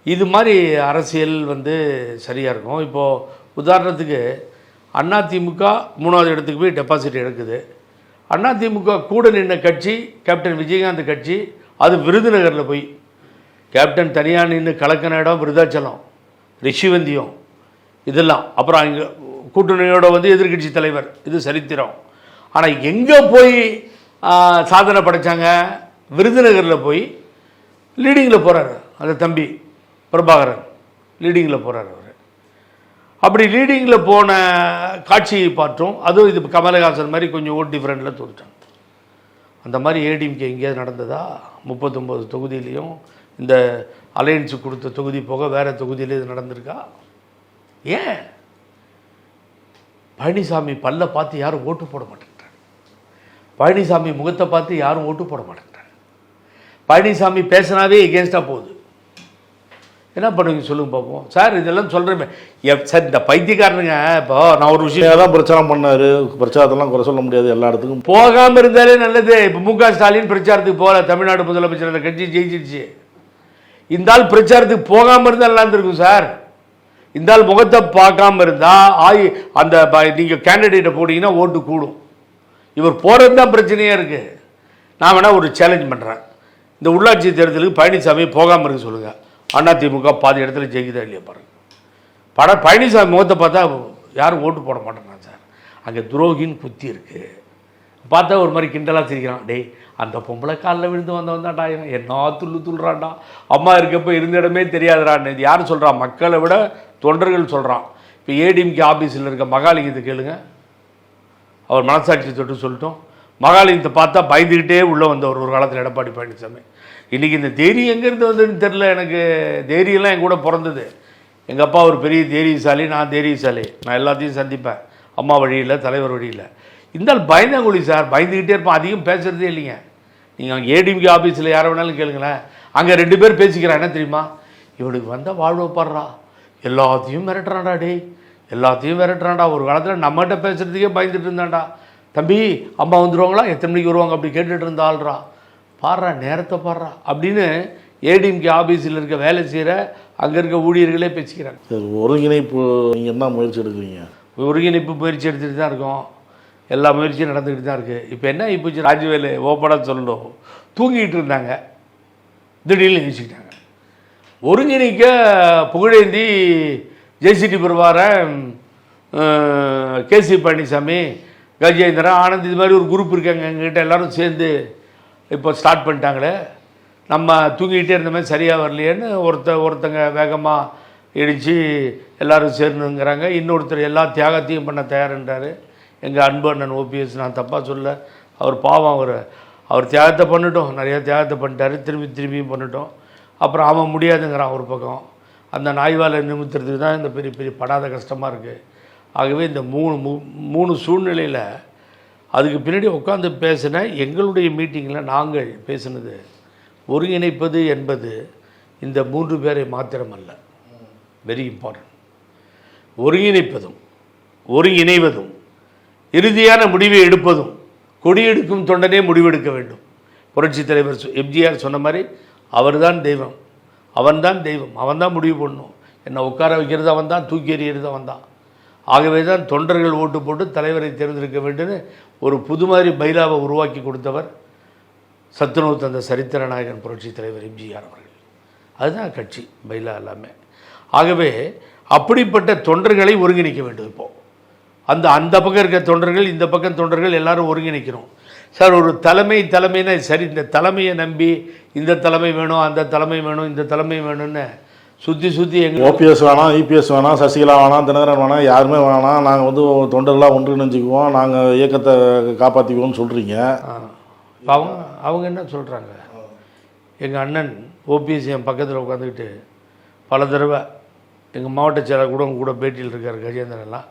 இது மாதிரி அரசியல் வந்து சரியாக இருக்கும். இப்போது உதாரணத்துக்கு அதிமுக 3வது இடத்துக்கு போய் டெபாசிட் எடுக்குது. அதிமுக கூட நின்ற கட்சி கேப்டன் விஜயகாந்த் கட்சி, அது விருதுநகரில் போய் கேப்டன் தனியாக நின்று கலக்கின இடம் விருதாச்சலம், ரிஷிவந்தியம் இதெல்லாம். அப்புறம் இங்கே கூட்டணியோட வந்து எதிர்கட்சி தலைவர். இது சரித்திரம். ஆனால் எங்கே போய் சாதனை படைத்தாங்க? விருதுநகரில் போய் லீடிங்கில் போகிறாரு. அந்த தம்பி பிரபாகரன் லீடிங்கில் போகிறார் அவர். அப்படி லீடிங்கில் போன காட்சியை பார்த்தோம். அதுவும் இது கமலஹாசன் மாதிரி கொஞ்சம் ஓட் டிஃப்ரெண்டில் தோற்றுட்டாங்க. அந்த மாதிரி ஏடிஎம்கே எங்கேயாவது நடந்ததா? 39 தொகுதியிலையும் இந்த அலையன்ஸு கொடுத்த தொகுதி போக வேறு தொகுதியில் இது நடந்திருக்கா? ஏன் பழனிசாமி பல்ல பார்த்து யாரும் ஓட்டு போட மாட்டேங்கிறாங்க. பழனிசாமி முகத்தை பார்த்து யாரும் ஓட்டு போட மாட்டேங்கிறாங்க. பழனிசாமி பேசினாவே எகேன்ஸ்டாக போகுது. என்ன பண்ணுவீங்க சொல்லுங்க பார்ப்போம். சார் இதெல்லாம் சொல்கிறேன் சார். இந்த பைத்தியக்காரனுங்க இப்போ நான் ஒரு விஷயம் தான் பிரச்சாரம் பண்ணார். பிரச்சாரத்தெல்லாம் குறை சொல்ல முடியாது, எல்லா இடத்துக்கும் போகாமல் இருந்தாலே நல்லது. இப்போ மு.க. ஸ்டாலின் பிரச்சாரத்துக்கு போகல. தமிழ்நாடு முதலமைச்சர் அந்த கட்சி ஜெயிச்சிடுச்சு. இந்த ஆள் பிரச்சாரத்துக்கு போகாமல் இருந்தால் நல்லா இருந்திருக்கும் சார். இந்த ஆள் முகத்தை பார்க்காம இருந்தால் அந்த நீங்கள் கேண்டிடேட்டை போட்டிங்கன்னா ஓட்டு கூடும். இவர் போகிறது தான் பிரச்சனையாக இருக்குது. நான் வேணால் ஒரு சேலஞ்ச் பண்ணுறேன். இந்த உள்ளாட்சி தேர்தலுக்கு பழனிசாமி போகாமல் இருக்க சொல்லுங்கள். அதிமுக பாதி இடத்துல ஜெயிக்குதா இல்லையா பாருங்கள். பழனிசாமி முகத்தை பார்த்தா யாரும் ஓட்டு போட மாட்டேங்கிறான் சார். அங்கே துரோகின்னு குத்தி இருக்குது. பார்த்தா ஒரு மாதிரி கிண்டலாக சிரிக்கிறான். டேய் அந்த பொம்பளை காலில் விழுந்து வந்தான்டா, என்ன துள்ளுறான்டா, அம்மா இருக்கப்போ இருந்த இடமே தெரியாதுடான்னு. இது யார் சொல்கிறான்? மக்களை விட தொண்டர்கள் சொல்கிறான். இப்போ ஏடிஎம்கே ஆஃபீஸில் இருக்க மகாலிங்கத்தை கேளுங்க. அவர் மனசாட்சி தொட்டு சொல்லிட்டோம். மகாலிங்கத்தை பார்த்தா பயந்துக்கிட்டே உள்ளே வந்தவர் ஒரு காலத்தில் எடப்பாடி பழனிசாமி. இன்றைக்கி இந்த தைரியம் எங்கேருந்து வந்ததுன்னு தெரில எனக்கு. தைரியெல்லாம் என் கூட பிறந்தது. எங்கள் அப்பா ஒரு பெரிய தைரியசாலி, நான் தைரியசாலி. நான் எல்லாத்தையும் சந்திப்பேன், அம்மா வழியில், தலைவர் வழியில். இருந்தால் பயந்தாங்குழி சார், பயந்துக்கிட்டே இருப்பான். அதிகம் பேசுகிறதே இல்லைங்க. நீங்கள் அங்கே ஏடிஎம்கே ஆஃபீஸில் யாரை வேணாலும் கேளுங்களேன். அங்கே 2 பேர் பேசிக்கிறான். என்ன தெரியுமா? இவனுக்கு வந்தால் வாழ்வப்படுறா, எல்லாத்தையும் மிரட்டுறான்டா. டேய் எல்லாத்தையும் மிரட்டுறான்டா. ஒரு காலத்தில் நம்மகிட்ட பேசுகிறதுக்கே பயந்துட்டு இருந்தான்டா. தம்பி அம்மா வந்துடுவாங்களா, எத்தனை மணிக்கு வருவாங்க அப்படி கேட்டுட்டு இருந்த ஆள்றா. பாடுறா நேரத்தை பாடுறா அப்படின்னு ஏடிஎம்கே ஆஃபீஸில் இருக்க வேலை செய்கிற அங்கே இருக்க ஊழியர்களே பேசிக்கிறாங்க. ஒருங்கிணைப்பு நீங்கள் என்ன முயற்சி எடுக்கிறீங்க? ஒருங்கிணைப்பு முயற்சி எடுத்துகிட்டு தான் இருக்கோம். எல்லா முயற்சியும் நடந்துக்கிட்டு தான் இருக்குது. இப்போ என்ன இப்போச்சு, ராஜவேலு ஓப்பனாக சொல்லணும், தூங்கிட்டு இருந்தாங்க, திடீர்னு நினச்சிக்கிட்டாங்க. ஒருங்கிணைக்க புகழேந்தி ஜெய்சிடி பிரபாகரன், கேசி பழனிசாமி, கஜேந்திரன், ஆனந்த், இது மாதிரி ஒரு குரூப் இருக்காங்க. எங்ககிட்ட எல்லோரும் சேர்ந்து இப்போ ஸ்டார்ட் பண்ணிட்டாங்களே. நம்ம தூங்கிக்கிட்டே இருந்த மாதிரி சரியாக வரலையேன்னு ஒருத்தங்க வேகமாக இடித்து எல்லோரும் சேர்ந்துங்கிறாங்க. இன்னொருத்தர் எல்லா தியாகத்தையும் பண்ண தயார்ன்றார் எங்கள் அன்பு அண்ணன் ஓபிஎஸ். நான் தப்பாக சொல்ல, அவர் பாவம், அவர் தியாகத்தை பண்ணிட்டோம், நிறையா தியாகத்தை பண்ணிட்டார், திரும்பியும் பண்ணிட்டோம். அப்புறம் அவன் முடியாதுங்கிறான் ஒரு பக்கம். அந்த நாய்வாலை நிமித்துறதுக்கு தான் இந்த பெரிய பெரிய படாத கஷ்டமாக இருக்குது. ஆகவே இந்த மூணு சூழ்நிலையில் அதுக்கு பின்னாடி உட்காந்து பேசின எங்களுடைய மீட்டிங்கில் நாங்கள் பேசினது, ஒருங்கிணைப்பது என்பது இந்த 3 பேரை மாத்திரமல்ல, வெரி இம்பார்ட்டன்ட். ஒருங்கிணைப்பதும் ஒருங்கிணைவதும் இறுதியான முடிவை எடுப்பதும் கொடியெடுக்கும் தொண்டனே முடிவெடுக்க வேண்டும். புரட்சித் தலைவர் எம்ஜிஆர் சொன்ன மாதிரி அவர் தான் தெய்வம், அவன்தான் தெய்வம், அவன் தான் முடிவு பண்ணணும். என்னை உட்கார வைக்கிறது அவன் தான், தூக்கி எறிகிறது அவன் தான். ஆகவே தான் தொண்டர்கள் ஓட்டு போட்டு தலைவரை தேர்ந்தெடுக்க வேண்டும்னு ஒரு புது மாதிரி பைலாவை உருவாக்கி கொடுத்தவர் சத்துணவு தந்த சரித்திர நாயகன் புரட்சித் தலைவர் எம்ஜிஆர் அவர்கள். அதுதான் கட்சி பைலா எல்லாமே. ஆகவே அப்படிப்பட்ட தொண்டர்களை ஒருங்கிணைக்க வேண்டும். இப்போது அந்த பக்கம் இருக்க தொண்டர்கள் இந்த பக்கம் தொண்டர்கள் எல்லாரும் ஒருங்கிணைக்கிறோம் சார். ஒரு தலைமைன்னா சரி, இந்த தலைமையை நம்பி இந்த தலைமை வேணும், அந்த தலைமை வேணும், இந்த தலைமை வேணும்னு சுற்றி எங்கள் ஓபிஎஸ் வேணாம், இபிஎஸ் வேணாம், சசிகலா வேணாம், தினகரன் வேணாம், யாருமே வேணாம், நாங்கள் வந்து தொண்டர்களாக ஒன்றிணைஞ்சிக்குவோம், நாங்கள் இயக்கத்தை காப்பாற்றிக்குவோம்னு சொல்கிறீங்க. அவங்க என்ன சொல்கிறாங்க? எங்கள் அண்ணன் ஓபிஎஸ் என் பக்கத்தில் உட்காந்துக்கிட்டு பல தடவை எங்கள் மாவட்ட செயலர் கூட பேட்டியில் இருக்கார் கஜேந்திரன்லாம்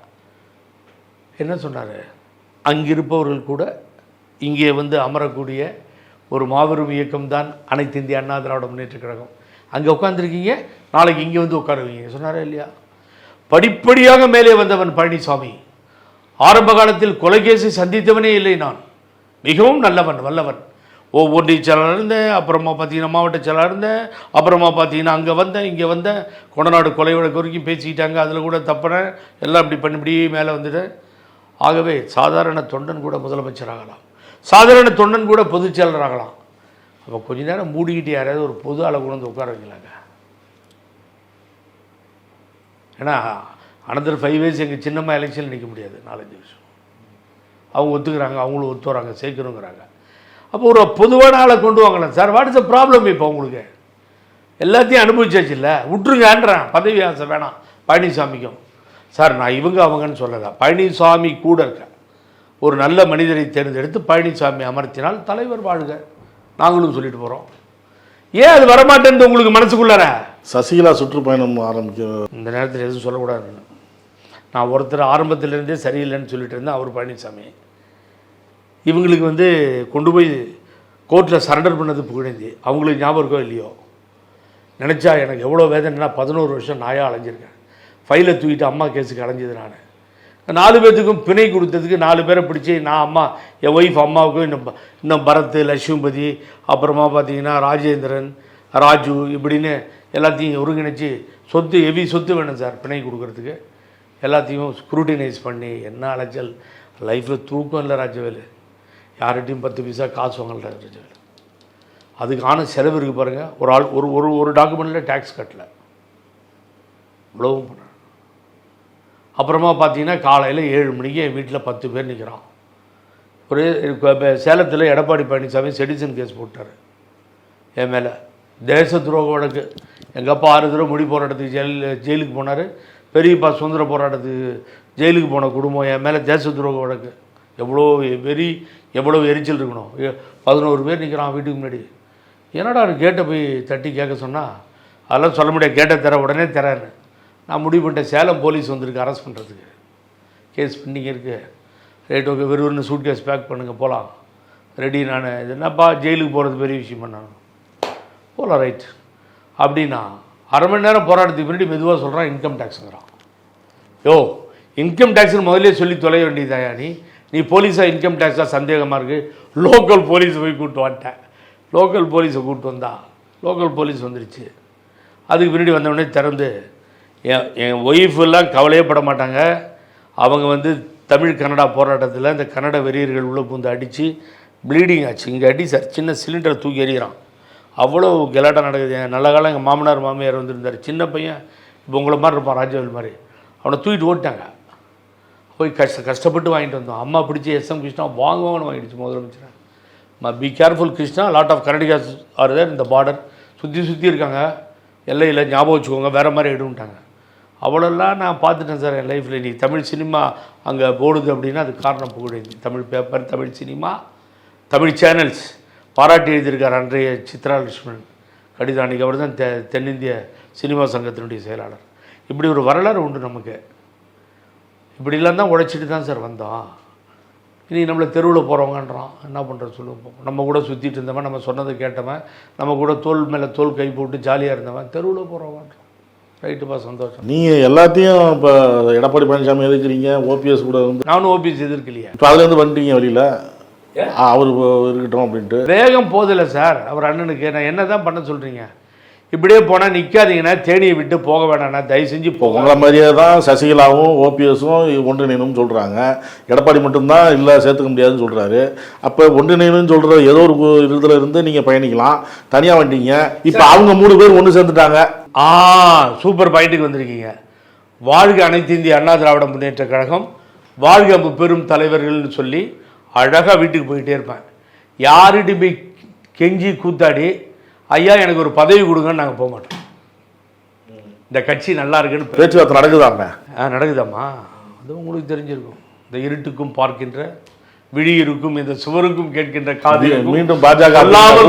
என்ன சொன்னார்? அங்கிருப்பவர்கள் கூட இங்கே வந்து அமரக்கூடிய ஒரு மாபெரும் இயக்கம்தான் அனைத்து இந்திய அண்ணா திராவிட முன்னேற்ற கழகம். அங்கே உட்காந்துருக்கீங்க, நாளைக்கு இங்கே வந்து உட்காருவீங்க சொன்னாரே இல்லையா? படிப்படியாக மேலே வந்தவன் பழனிசாமி. ஆரம்ப காலத்தில் கொலைகேசி சந்தித்தவனே இல்லை நான். மிகவும் நல்லவன், வல்லவன். ஒன்றிய செயலாளர் இருந்தேன், அப்புறமா பார்த்தீங்கன்னா மாவட்ட செயலாளர் இருந்தேன், அப்புறமா பார்த்தீங்கன்னா அங்கே வந்தேன், இங்கே வந்தேன், கொடநாடு கொலை வழக்கு வரைக்கும் பேசிக்கிட்டாங்க, அதில் கூட தப்பினேன், எல்லாம் இப்படி பண்ணிப்படியே மேலே வந்துட்டேன். ஆகவே சாதாரண தொண்டன் கூட முதலமைச்சராகலாம், சாதாரண தொண்டன் கூட பொதுச் செயலராகலாம். அப்போ கொஞ்ச நேரம் மூடிக்கிட்டு யாராவது ஒரு பொது ஆளை கொண்டு வந்து உட்கார வைக்கலாங்க. ஏன்னா அனதர் 5 years எங்கள் சின்னம்மா எலெக்ஷன் நிற்க முடியாது, 4-5 வருஷம். அவங்க ஒத்துக்கிறாங்க, அவங்களும் ஒத்து வராங்க, சேர்க்கணுங்கிறாங்க. அப்போ ஒரு பொதுவான ஆளை கொண்டு வாங்கலாம் sir. What is the problem? இப்போ உங்களுக்கு எல்லாத்தையும் அனுபவிச்சாச்சு இல்லை, விட்டுருங்கன்றேன். பதவி ஆசை வேணாம் பழனிசாமிக்கும். சார் நான் இவங்க அவங்கன்னு சொல்லலை, பழனிசாமி கூட இருக்க ஒரு நல்ல மனிதரை தேர்ந்தெடுத்து பழனிசாமி அமர்த்தினால் தலைவர் வாழ்க, நாங்களும் சொல்லிட்டு போகிறோம். ஏன் அது வரமாட்டேன்னு உங்களுக்கு மனசுக்குள்ளார? சசிகலா சுற்றுப்பயணம் ஆரம்பிக்கும் இந்த நேரத்தில் எதுவும் சொல்லக்கூடாது. நான் ஒருத்தர் ஆரம்பத்திலேருந்தே சரியில்லைன்னு சொல்லிட்டு இருந்தேன், அவர் பழனிசாமி. இவங்களுக்கு வந்து கொண்டு போய் கோர்ட்டில் சரண்டர் பண்ணது புகழேந்தி. அவங்களுக்கு ஞாபகம் இருக்கோ இல்லையோ, நினச்சா எனக்கு எவ்வளோ வேதனைனா 11 வருஷம் நாயாக அலைஞ்சிருக்கேன். ஃபைலை தூக்கிட்டு அம்மா கேஸுக்கு அலைஞ்சது நான். 4 பேர்த்துக்கும் பிணை கொடுத்ததுக்கு 4 பேரை பிடிச்சி நான் அம்மா, என் ஒய்ஃப் அம்மாவுக்கும் இன்னும் பரத், லட்சுமிபதி, அப்புறமா பார்த்தீங்கன்னா ராஜேந்திரன், ராஜு இப்படின்னு எல்லாத்தையும் ஒருங்கிணைச்சி சொத்து ஹெவி சொத்து வேணும் சார் பிணை கொடுக்கறதுக்கு. எல்லாத்தையும் ஸ்க்ரூட்டினைஸ் பண்ணி என்ன அலைச்சல். லைஃப்பில் தூக்கம் இல்லை ராஜவேலு, யார்கிட்டையும் 10 பைசா காசு வாங்கல ராஜவேலு. அதுக்கான செலவு இருக்குது பாருங்கள். ஒரு ஆள் ஒரு டாக்குமெண்ட்டில் டேக்ஸ் கட்டல, இவ்வளவும் பண்ண. அப்புறமா பார்த்தீங்கன்னா காலையில் 7 மணிக்கு என் வீட்டில் 10 பேர் நிற்கிறான். ஒரு சேலத்தில் எடப்பாடி பழனிசாமி செடிசன் கேஸ் போட்டார் என் மேலே, தேச துரோக வழக்கு. எங்கள் அப்பா 6 தடவை மொழி போராட்டத்துக்கு ஜெயிலுக்கு போனார். பெரியப்பா சுதந்திர போராட்டத்துக்கு ஜெயிலுக்கு போன குடும்பம் என் மேலே தேச துரோக வழக்கு. எவ்வளோ எரிச்சல் இருக்கணும். 11 பேர் நிற்கிறான் வீட்டுக்கு முன்னாடி. என்னடா கேட்டை போய் தட்டி கேட்க சொன்னால் அதெல்லாம் சொல்ல முடியாது, கேட்டை தர உடனே தரேன்னு. நான் முடிவு பண்ணிட்டேன், சேலம் போலீஸ் வந்திருக்கு அரெஸ்ட் பண்ணுறதுக்கு, கேஸ் பெண்டிங் இருக்குது. ரைட் ஓகே, வெறும் சூட் கேஸ் பேக் பண்ணுங்கள் போகலாம், ரெடி. நான் இது என்னப்பா ஜெயிலுக்கு போகிறது பெரிய விஷயம் பண்ணான், போகலாம் ரைட் அப்படின்னா 1/2 மணி நேரம் போராட்டத்துக்கு முன்னாடி மெதுவாக சொல்கிறான் இன்கம் டேக்ஸுங்கிறான். யோ, இன்கம் டேக்ஸ்னு முதலே சொல்லி தொலைய வேண்டியதாயா நீ போலீஸாக இன்கம் டேக்ஸாக சந்தேகமாக இருக்குது. லோக்கல் போலீஸை போய் கூப்பிட்டு வந்துட்டேன். லோக்கல் போலீஸை கூப்பிட்டு வந்தா லோக்கல் போலீஸ் வந்துடுச்சு. அதுக்கு பின்னாடி வந்தவுடனே திறந்து என் ஒய்ஃபெல்லாம் கவலையே பட மாட்டாங்க. அவங்க வந்து தமிழ் கன்னடா போராட்டத்தில் இந்த கன்னட வெறியர்கள் உள்ளே பூந்து அடித்து ப்ளீடிங் ஆச்சு. இங்கே அடி சார், சின்ன சிலிண்டரை தூக்கி எறிகிறான். அவ்வளோ கெலாட்டா நடக்குது. நல்ல காலம் எங்கள் மாமனார் மாமியார் வந்துருந்தார். சின்ன பையன், இப்போ உங்களை மாதிரி இருப்பான், ராஜவேல் மாதிரி. அவனை தூக்கிட்டு ஓட்டாங்க. போய் கஷ்டப்பட்டு வாங்கிட்டு வந்தோம். அம்மா பிடிச்சி எஸ்எம் கிருஷ்ணா வாங்குவாங்கன்னு வாங்கிடுச்சு முதலமைச்சர். Be careful Krishna, lot of Kannadigas are there இந்த பார்டர். சுற்றி இருக்காங்க எல்லையில், ஞாபகம் வச்சுக்கோங்க, வேறு மாதிரி எடுன்ட்டாங்க. அவ்வளோலாம் நான் பார்த்துட்டேன் சார் என் லைஃப்பில். நீ தமிழ் சினிமா அங்கே போடுது அப்படின்னா அது காரணம் Pugazhendhi. Tamil paper, Tamil cinema, Tamil channels பாராட்டி எழுதியிருக்கார் அன்றைய சித்ரா லட்சுமணன் கடிதம். அன்றைக்கி அவர் தான் தென்னிந்திய சினிமா சங்கத்தினுடைய செயலாளர். இப்படி ஒரு வரலாறு உண்டு நமக்கு. இப்படிலாம் தான் உழைச்சிட்டு தான் சார் வந்தோம். இனி நம்மளை தெருவில் போகிறவங்கன்றான், என்ன பண்ணுறது சொல்லுவோம். நம்ம கூட சுற்றிட்டு இருந்தவன், நம்ம சொன்னதை கேட்டவன், நம்ம கூட தோல் மேலே தோல் கை போட்டு ஜாலியாக இருந்தவன் தெருவில் போகிறவன்றான். ரைட்டுப்பா, சந்தோஷம். நீங்கள் எல்லாத்தையும் இப்போ எடப்பாடி பழனிசாமி எதிர்க்கிறீங்க, ஓபிஎஸ் கூட வந்து. நானும் ஓபிஎஸ் எதிர்க்கலையே. இப்போ அதுலேருந்து வந்துட்டீங்க வெளியில், அவர் இருக்கட்டும் அப்படின்ட்டு. வேகம் போதில்லை சார் அவர் அண்ணனுக்கு. நான் என்ன தான் பண்ண சொல்கிறீங்க? இப்படியே போனால் நிற்காதீங்கன்னா, தேனியை விட்டு போக வேணாண்ணா, தயவு செஞ்சு போக. உங்களை மாதிரியே தான் சசிகலாவும் ஓபிஎஸும் ஒன்றிணைனும் சொல்கிறாங்க. எடப்பாடி மட்டும்தான் இல்லை சேர்த்துக்க முடியாதுன்னு சொல்கிறாரு. அப்போ ஒன்றிணைனும் சொல்கிற ஏதோ ஒரு இதில் இருந்து நீங்கள் பயணிக்கலாம். தனியாக வந்துட்டீங்க. இப்போ அவங்க 3 பேர் ஒன்று சேர்ந்துட்டாங்க. சூப்பர் பாயிண்ட்டுக்கு வந்திருக்கீங்க. வாழ்க அனைத்து இந்திய அண்ணா திராவிட முன்னேற்ற கழகம், வாழ்க பெரும் தலைவர்கள்னு சொல்லி அழகாக வீட்டுக்கு போயிட்டே இருப்பேன். யார்கிட்ட போய் கெஞ்சி கூத்தாடி ஐயா எனக்கு ஒரு பதவி கொடுங்கன்னு நாங்கள் போக மாட்டோம். இந்த கட்சி நல்லா இருக்குன்னு பேச்சுவார்த்தை நடக்குதாங்க. நடக்குதாம்மா, அது உங்களுக்கு தெரிஞ்சிருக்கும். இந்த இருட்டுக்கும் பார்க்கின்ற விழியிருக்கும் இந்த சுவருக்கும் கேட்கின்ற காது மீண்டும் பாஜக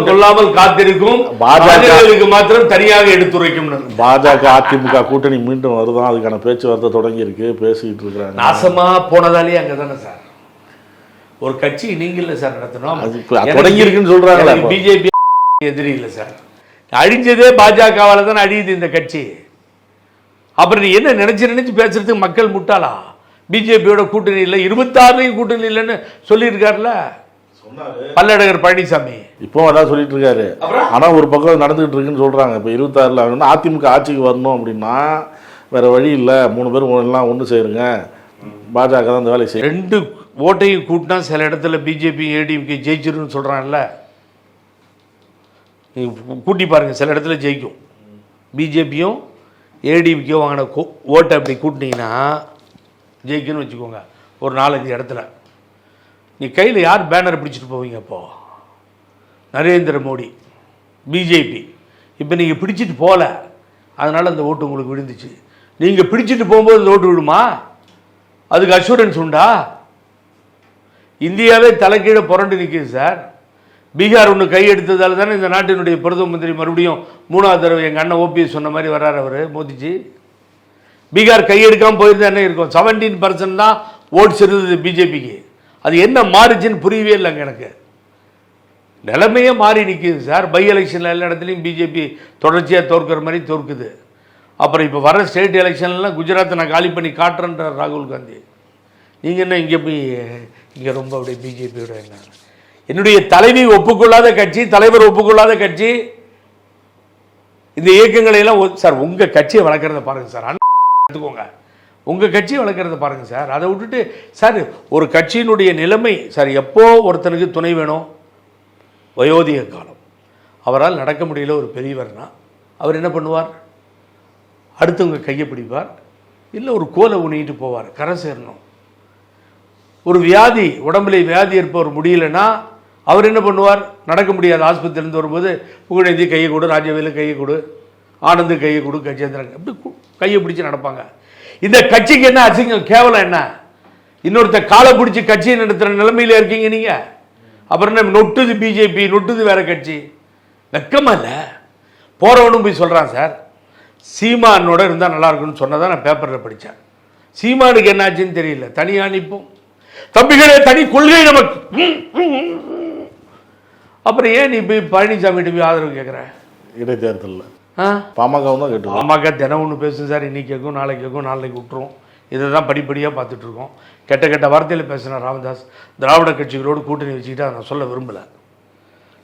கொல்லாமல் காத்திருக்கும் பாஜக மாத்திரம் தனியாக எடுத்துரைக்கும். பாஜக அதிமுக கூட்டணி மீண்டும் வருதான், அதுக்கான பேச்சுவார்த்தை தொடங்கி இருக்கு, பேசிட்டு இருக்கிறாங்க. நாசமா போனதாலே அங்கதானே சார் ஒரு கட்சி நீங்க இல்ல சார் நடத்தணும், தொடங்கி இருக்குன்னு சொல்றாங்களா. பிஜேபி எதிரி இல்லை சார், அழிஞ்சதே பாஜகவால தானே அழியுது இந்த கட்சி. அப்புறம் நீ என்ன நினைச்சு பேசுறதுக்கு மக்கள் முட்டாளா? பிஜேபியோட கூட்டணி இல்லை, 26 கூட்டணி இல்லைன்னு சொல்லியிருக்காருல பல்லடகர் பழனிசாமி. இப்போ அதான் சொல்லிட்டு இருக்காரு. ஆனா ஒரு பக்கம் நடந்துகிட்டு இருக்குன்னு சொல்றாங்க. இப்போ 26 அதிமுக ஆட்சிக்கு வரணும் அப்படின்னா வேற வழி இல்லை, 3 பேர் எல்லாம் ஒன்று சேருங்க, பாஜக தான் அந்த வேலையை செய்யும். 2 ஓட்டையும் கூட்டினா சில இடத்துல பிஜேபி ஏடிஎம்கே ஜெயிச்சிருன்னு சொல்றாங்கல்ல, நீங்க கூட்டி பாருங்க, சில இடத்துல ஜெயிக்கும். பிஜேபியும் ஏடிஎம்கே வாங்கின ஓட்டை அப்படி கூட்டினீங்கன்னா ஜெயிக்குன்னு வச்சுக்கோங்க. ஒரு 4-5 இடத்துல நீ கையில் யார் பேனர் பிடிச்சிட்டு போவீங்க? அப்போ நரேந்திர மோடி பிஜேபி. இப்போ நீங்கள் பிடிச்சிட்டு போகல, அதனால் அந்த ஓட்டு உங்களுக்கு விழுந்துச்சு. நீங்கள் பிடிச்சிட்டு போகும்போது இந்த ஓட்டு விடுமா? அதுக்கு அஷூரன்ஸ் உண்டா? இந்தியாவே தலைக்கீழே புரண்டு நிற்கிது சார். பீகார் ஒன்று கையெடுத்ததால் தானே இந்த நாட்டினுடைய பிரதம மந்திரி மறுபடியும் 3வது தடவை எங்கள் அண்ணன் ஓபிஎஸ் சொன்ன மாதிரி வர்றார் அவர் மோடிஜி. பீகார் கையெடுக்காமல் போயிருந்தா என்ன இருக்கும்? 17% தான் ஓட்ஸ் இருந்தது பிஜேபிக்கு. அது என்ன மாறுச்சுன்னு புரியவே இல்லைங்க எனக்கு. நிலைமையே மாறி நிற்கிது சார். பை எலெக்ஷனில் எல்லா இடத்துலையும் பிஜேபி தொடர்ச்சியாக தோற்கிற மாதிரி தோற்குது. அப்புறம் இப்போ வர ஸ்டேட் எலெக்ஷன்லாம் குஜராத்தை நான் காலி பண்ணி காட்டுறேன்றார் ராகுல் காந்தி. நீங்கள் என்ன இங்கே போய் இங்கே ரொம்ப அப்படியே பிஜேபியோட என்ன? என்னுடைய தலைவி ஒப்புக்கொள்ளாத கட்சி, தலைவர் ஒப்புக்கொள்ளாத கட்சி, இந்த இயக்கங்களை எல்லாம் சார் உங்கள் கட்சியை வளர்க்குறத பாருங்கள் சார், எடுத்துக்கோங்க, உங்கள் கட்சியை வளர்க்குறத பாருங்கள் சார். அதை விட்டுட்டு சார் ஒரு கட்சியினுடைய நிலைமை சார், எப்போ ஒருத்தனுக்கு துணை வேணும்? வயோதிக காலம், அவரால் நடக்க முடியல, ஒரு பெரியவர்னா அவர் என்ன பண்ணுவார்? அடுத்தவங்க கையை பிடிப்பார், இல்லை ஒரு கோலை உண்ணிட்டு போவார், கரை சேரணும். ஒரு வியாதி, உடம்புல வியாதி இருப்பவர் முடியலன்னா அவர் என்ன பண்ணுவார்? நடக்க முடியாது, ஆஸ்பத்திரியிலேருந்து வரும்போது புகழேந்தி கையை கொடு, ராஜவேலு கையை கொடு, ஆனந்து கையை கொடு, கஜேந்திரன் அப்படி கையை பிடிச்சி நடப்பாங்க. இந்த கட்சிக்கு என்ன அசிங்கம், கேவலம் என்ன? இன்னொருத்த காலை பிடிச்சி கட்சியை நடத்துகிற நிலைமையில இருக்கீங்க நீங்கள். அப்புறம் என்ன நொட்டுது பிஜேபி, நொட்டுது வேற கட்சி? வெக்கமா இல்லை? போகிறவனும் போய் சொல்கிறான் சார், சீமானோட இருந்தால் நல்லா இருக்குன்னு சொன்னதான் நான் பேப்பரில் படித்தேன். சீமானுக்கு என்னாச்சுன்னு தெரியல, தனியாக நிற்போம் தம்பிகளே, தனி கொள்கை நமக்கு. அப்புறம் ஏன் நீ போய் பழனிசாமிகிட்ட போய் ஆதரவு கேட்குற? இடைத்தேர்தலில் பாமக தான் கேட்டு, பாமக தினம் ஒன்று பேசும் சார், இன்னைக்கு கேட்கும், நாளைக்கு கேட்கும், நாளைக்கு விட்டுரும். இதை தான் படிப்படியாக பார்த்துட்ருக்கோம். கெட்ட கெட்ட வார்த்தையில் பேசின ராமதாஸ் திராவிட கட்சிகளோடு கூட்டணி வச்சுக்கிட்டு அதை நான் சொல்ல விரும்பலை.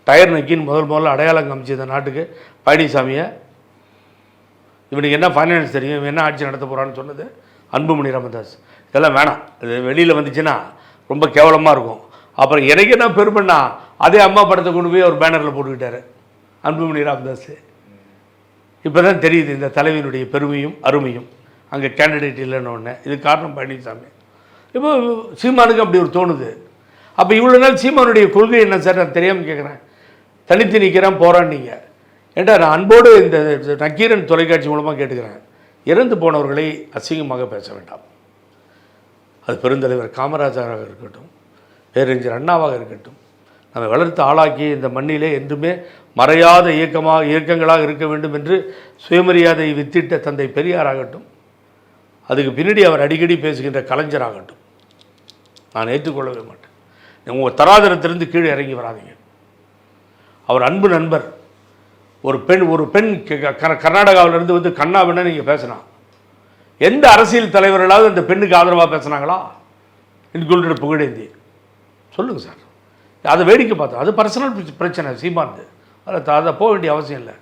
டயர் நக்கின்னு முதல்ல அடையாளம் காமிச்சு இந்த நாட்டுக்கு பழனிசாமியை, இவனுக்கு என்ன ஃபைனான்ஸ் தெரியும், இவன் என்ன ஆட்சி நடத்த போகிறான்னு சொன்னது அன்புமணி ராமதாஸ். இதெல்லாம் வேணாம், இது வெளியில் வந்துச்சுன்னா ரொம்ப கேவலமாக இருக்கும். அப்புறம் எனக்கு என்ன பெருமைன்னா, அதே அம்மா படத்தை கொண்டு போய் ஒரு பேனரில் போட்டுக்கிட்டாரு அன்புமணி ராமதாஸ். இப்போ தான் தெரியுது இந்த தலைவனுடைய பெருமையும் அருமையும். அங்கே கேண்டிடேட் இல்லைன்னு ஒன்று, இது காரணம் பழனிசாமி. இப்போ சீமானுக்கு அப்படி ஒரு தோணுது. அப்போ இவ்வளோ நாள் சீமானுடைய கொள்கை என்ன சார் நான் தெரியாமல் கேட்குறேன். தனித்து நிற்கிறேன் போகிறான்னீங்க. ஏன்டா நான் அன்போடு இந்த நக்கீரன் தொலைக்காட்சி மூலமாக கேட்டுக்கிறேன், இறந்து போனவர்களை அசிங்கமாக பேச வேண்டாம். அது பெருந்தலைவர் காமராஜராக இருக்கட்டும், பேரறிஞர் அண்ணாவாக இருக்கட்டும், நம்ம வளர்த்து ஆளாக்கி இந்த மண்ணிலே என்றுமே மறையாத இயக்கங்களாக இருக்க வேண்டும் என்று சுயமரியாதை வித்திட்ட தந்தை பெரியாராகட்டும், அதுக்கு பின்னாடி அவர் அடிக்கடி பேசுகின்ற கலைஞராகட்டும், நான் ஏற்றுக்கொள்ளவே மாட்டேன். உங்கள் தராதரத்திலிருந்து கீழே இறங்கி வராதிங்க. அவர் அன்பு நண்பர். ஒரு பெண் கர்நாடகாவிலிருந்து வந்து கண்ணாபின்னு நீங்கள் பேசினா, எந்த அரசியல் தலைவர்களாவது அந்த பெண்ணுக்கு ஆதரவாக பேசுனாங்களா? இன்க்ளூடட் புகழேந்தி. சொல்லுங்கள் சார். அதை வேடிக்கை பார்த்தோம். அது பர்சனல் பிரச்சனை சீமானது, அதை போக வேண்டிய அவசியம் இல்லை.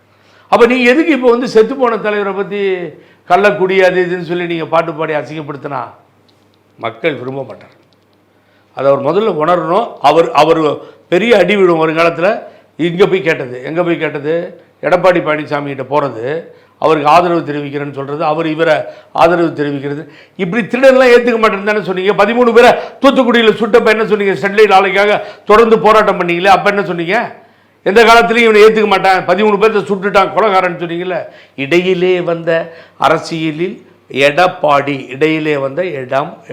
அப்போ நீங்கள் எதுக்கு இப்போ வந்து செத்து போன தலைவரை பற்றி கள்ளக்குடி அது இதுன்னு சொல்லி நீங்கள் பாட்டு பாடி அசிங்கப்படுத்தினா மக்கள் விரும்ப மாட்டார். அதை அவர் முதல்ல உணரணும். அவர் பெரிய அடி விடும் வருங்காலத்தில். இங்கே போய் கேட்டது, எங்கே போய் கேட்டது? எடப்பாடி பழனிசாமிகிட்ட போகிறது, அவருக்கு ஆதரவு தெரிவிக்கிறேன்னு சொல்கிறது, அவர் இவரை ஆதரவு தெரிவிக்கிறது, இப்படி திருடர்லாம் ஏற்றுக்க மாட்டேன்னு தானே சொன்னீங்க. 13 பேரை தூத்துக்குடியில் சுட்டப்ப என்ன சொன்னீங்க? ஸ்டெர்லைட் ஆலைக்காக தொடர்ந்து போராட்டம் பண்ணீங்களே, அப்போ என்ன சொன்னீங்க? எந்த காலத்துலையும் இவனை ஏற்றுக்க மாட்டான், 13 பேர்த்த சுட்டுட்டான் கொலைகாரன்னு சொன்னீங்கல்ல. இடையிலே வந்த அரசியலில் எடப்பாடி, இடையிலே வந்த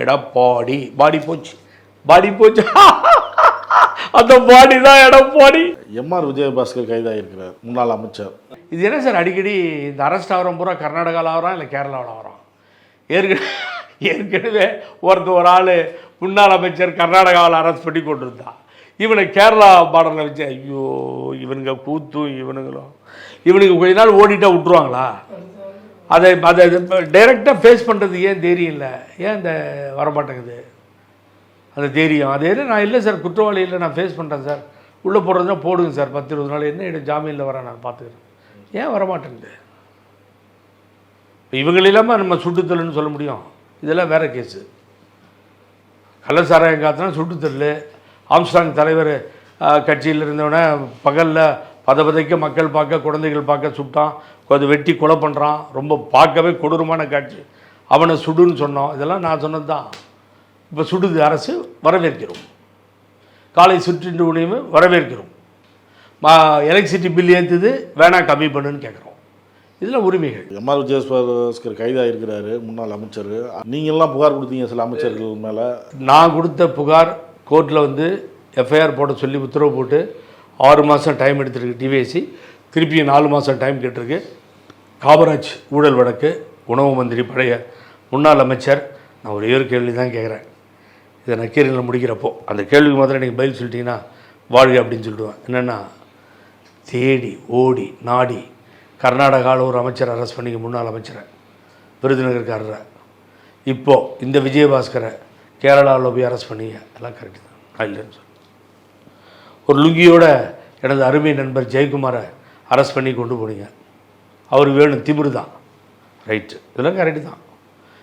எடப்பாடி, பாடி போச்சு அந்த பாடி தான் எடப்பாடி. எம்ஆர் விஜயபாஸ்கர் கைதாகிருக்கிறார், முன்னாள் அமைச்சர். இது என்ன சார் அடிக்கடி இந்த அரெஸ்ட் ஆகிறோம் பூரா கர்நாடகாவில் ஆகிறான் இல்லை கேரளாவில் ஆகிறான்? ஏற்கனவே ஒரு ஆள் முன்னாள் அமைச்சர் கர்நாடகாவில் அரெஸ்ட் பண்ணி கொண்டு இருந்தான். இவனை கேரளா பார்டரில் வச்சு ஐயோ இவனுங்க கூத்தும் இவனுக்கு கொஞ்ச நாள் ஓடிட்டா விட்டுருவாங்களா? அதை டைரெக்டாக ஃபேஸ் பண்ணுறது ஏன் தைரியம் இல்லை? ஏன் இந்த வரமாட்டேங்குது அந்த தைரியம்? அதே நான் இல்லை சார், குற்றவாளி இல்லை, நான் ஃபேஸ் பண்ணுறேன் சார், உள்ளே போடுறதுனா போடுங்க சார், 10-20 நாள் என்ன எனக்கு ஜாமீனில் வரேன், நான் பார்த்துக்கிறேன். ஏன் வரமாட்டேங்குது? இப்போ இவங்க இல்லாமல் நம்ம சுட்டுத்தல்லுன்னு சொல்ல முடியும்? இதெல்லாம் வேறு கேஸு. கள்ளசாராயம் காத்துனா சுட்டுத்தல். ஆம்ஸ்டாங் தலைவர் கட்சியில் இருந்தவனை பகலில் பதைக்க மக்கள் பார்க்க குழந்தைகள் பார்க்க சுட்டான், கொஞ்சம் வெட்டி கொலை பண்ணுறான், ரொம்ப பார்க்கவே கொடூரமான காட்சி. அவனை சுடுன்னு சொன்னோம், இதெல்லாம் நான் சொன்னது தான். இப்போ சுடுது அரசு, வரவேற்கிறோம். காலை சுற்றின்று ஊழியமே வரவேற்கிறோம். எலக்ட்ரிசிட்டி பில் ஏற்றுது, வேணாம் கம்மி பண்ணுன்னு கேட்குறோம். இதில் உரிமைகள். எம்ஆர் விஜயபாஸ்கர் கைதாக இருக்கிறாரு, முன்னாள் அமைச்சர். நீங்கள்லாம் புகார் கொடுத்தீங்க சில அமைச்சர்கள் மேலே. நான் கொடுத்த புகார் கோர்ட்டில் எஃப்ஐஆர் போட சொல்லி உத்தரவு போட்டு 6 மாதம் டைம் எடுத்துருக்கு டிவிஎஸ்சி, திருப்பியும் 4 மாதம் டைம் கேட்டிருக்கு. காமராஜ் ஊழல் வழக்கு, உணவு மந்திரி பழைய முன்னாள் அமைச்சர். நான் ஒரே ஒரு கேள்வி தான் கேட்குறேன், இதை நக்கீரனில் முடிக்கிறப்போ அந்த கேள்விக்கு மாத்திரம் நீங்கள் பதில் சொல்லிட்டீங்கன்னா வாழ்க அப்படின்னு சொல்லிடுவேன். என்னென்னா, தேடி ஓடி நாடி கர்நாடகாவில் ஒரு அமைச்சர் அரெஸ்ட் பண்ணிங்க, முன்னாள் அமைச்சரை, விருதுநகர்காரரை. இப்போது இந்த விஜயபாஸ்கரை கேரளாவில் போய் அரெஸ்ட் பண்ணிங்க, எல்லாம் கரெக்டு தான், நான் இல்லைன்னு சொல்லுவேன். ஒரு லுங்கியோட எனது அருமை நண்பர் ஜெயக்குமாரை அரெஸ்ட் பண்ணி கொண்டு போனீங்க, அவர் வேணும், திமிரு தான், ரைட்டு, இதெல்லாம் கரெக்டு தான்.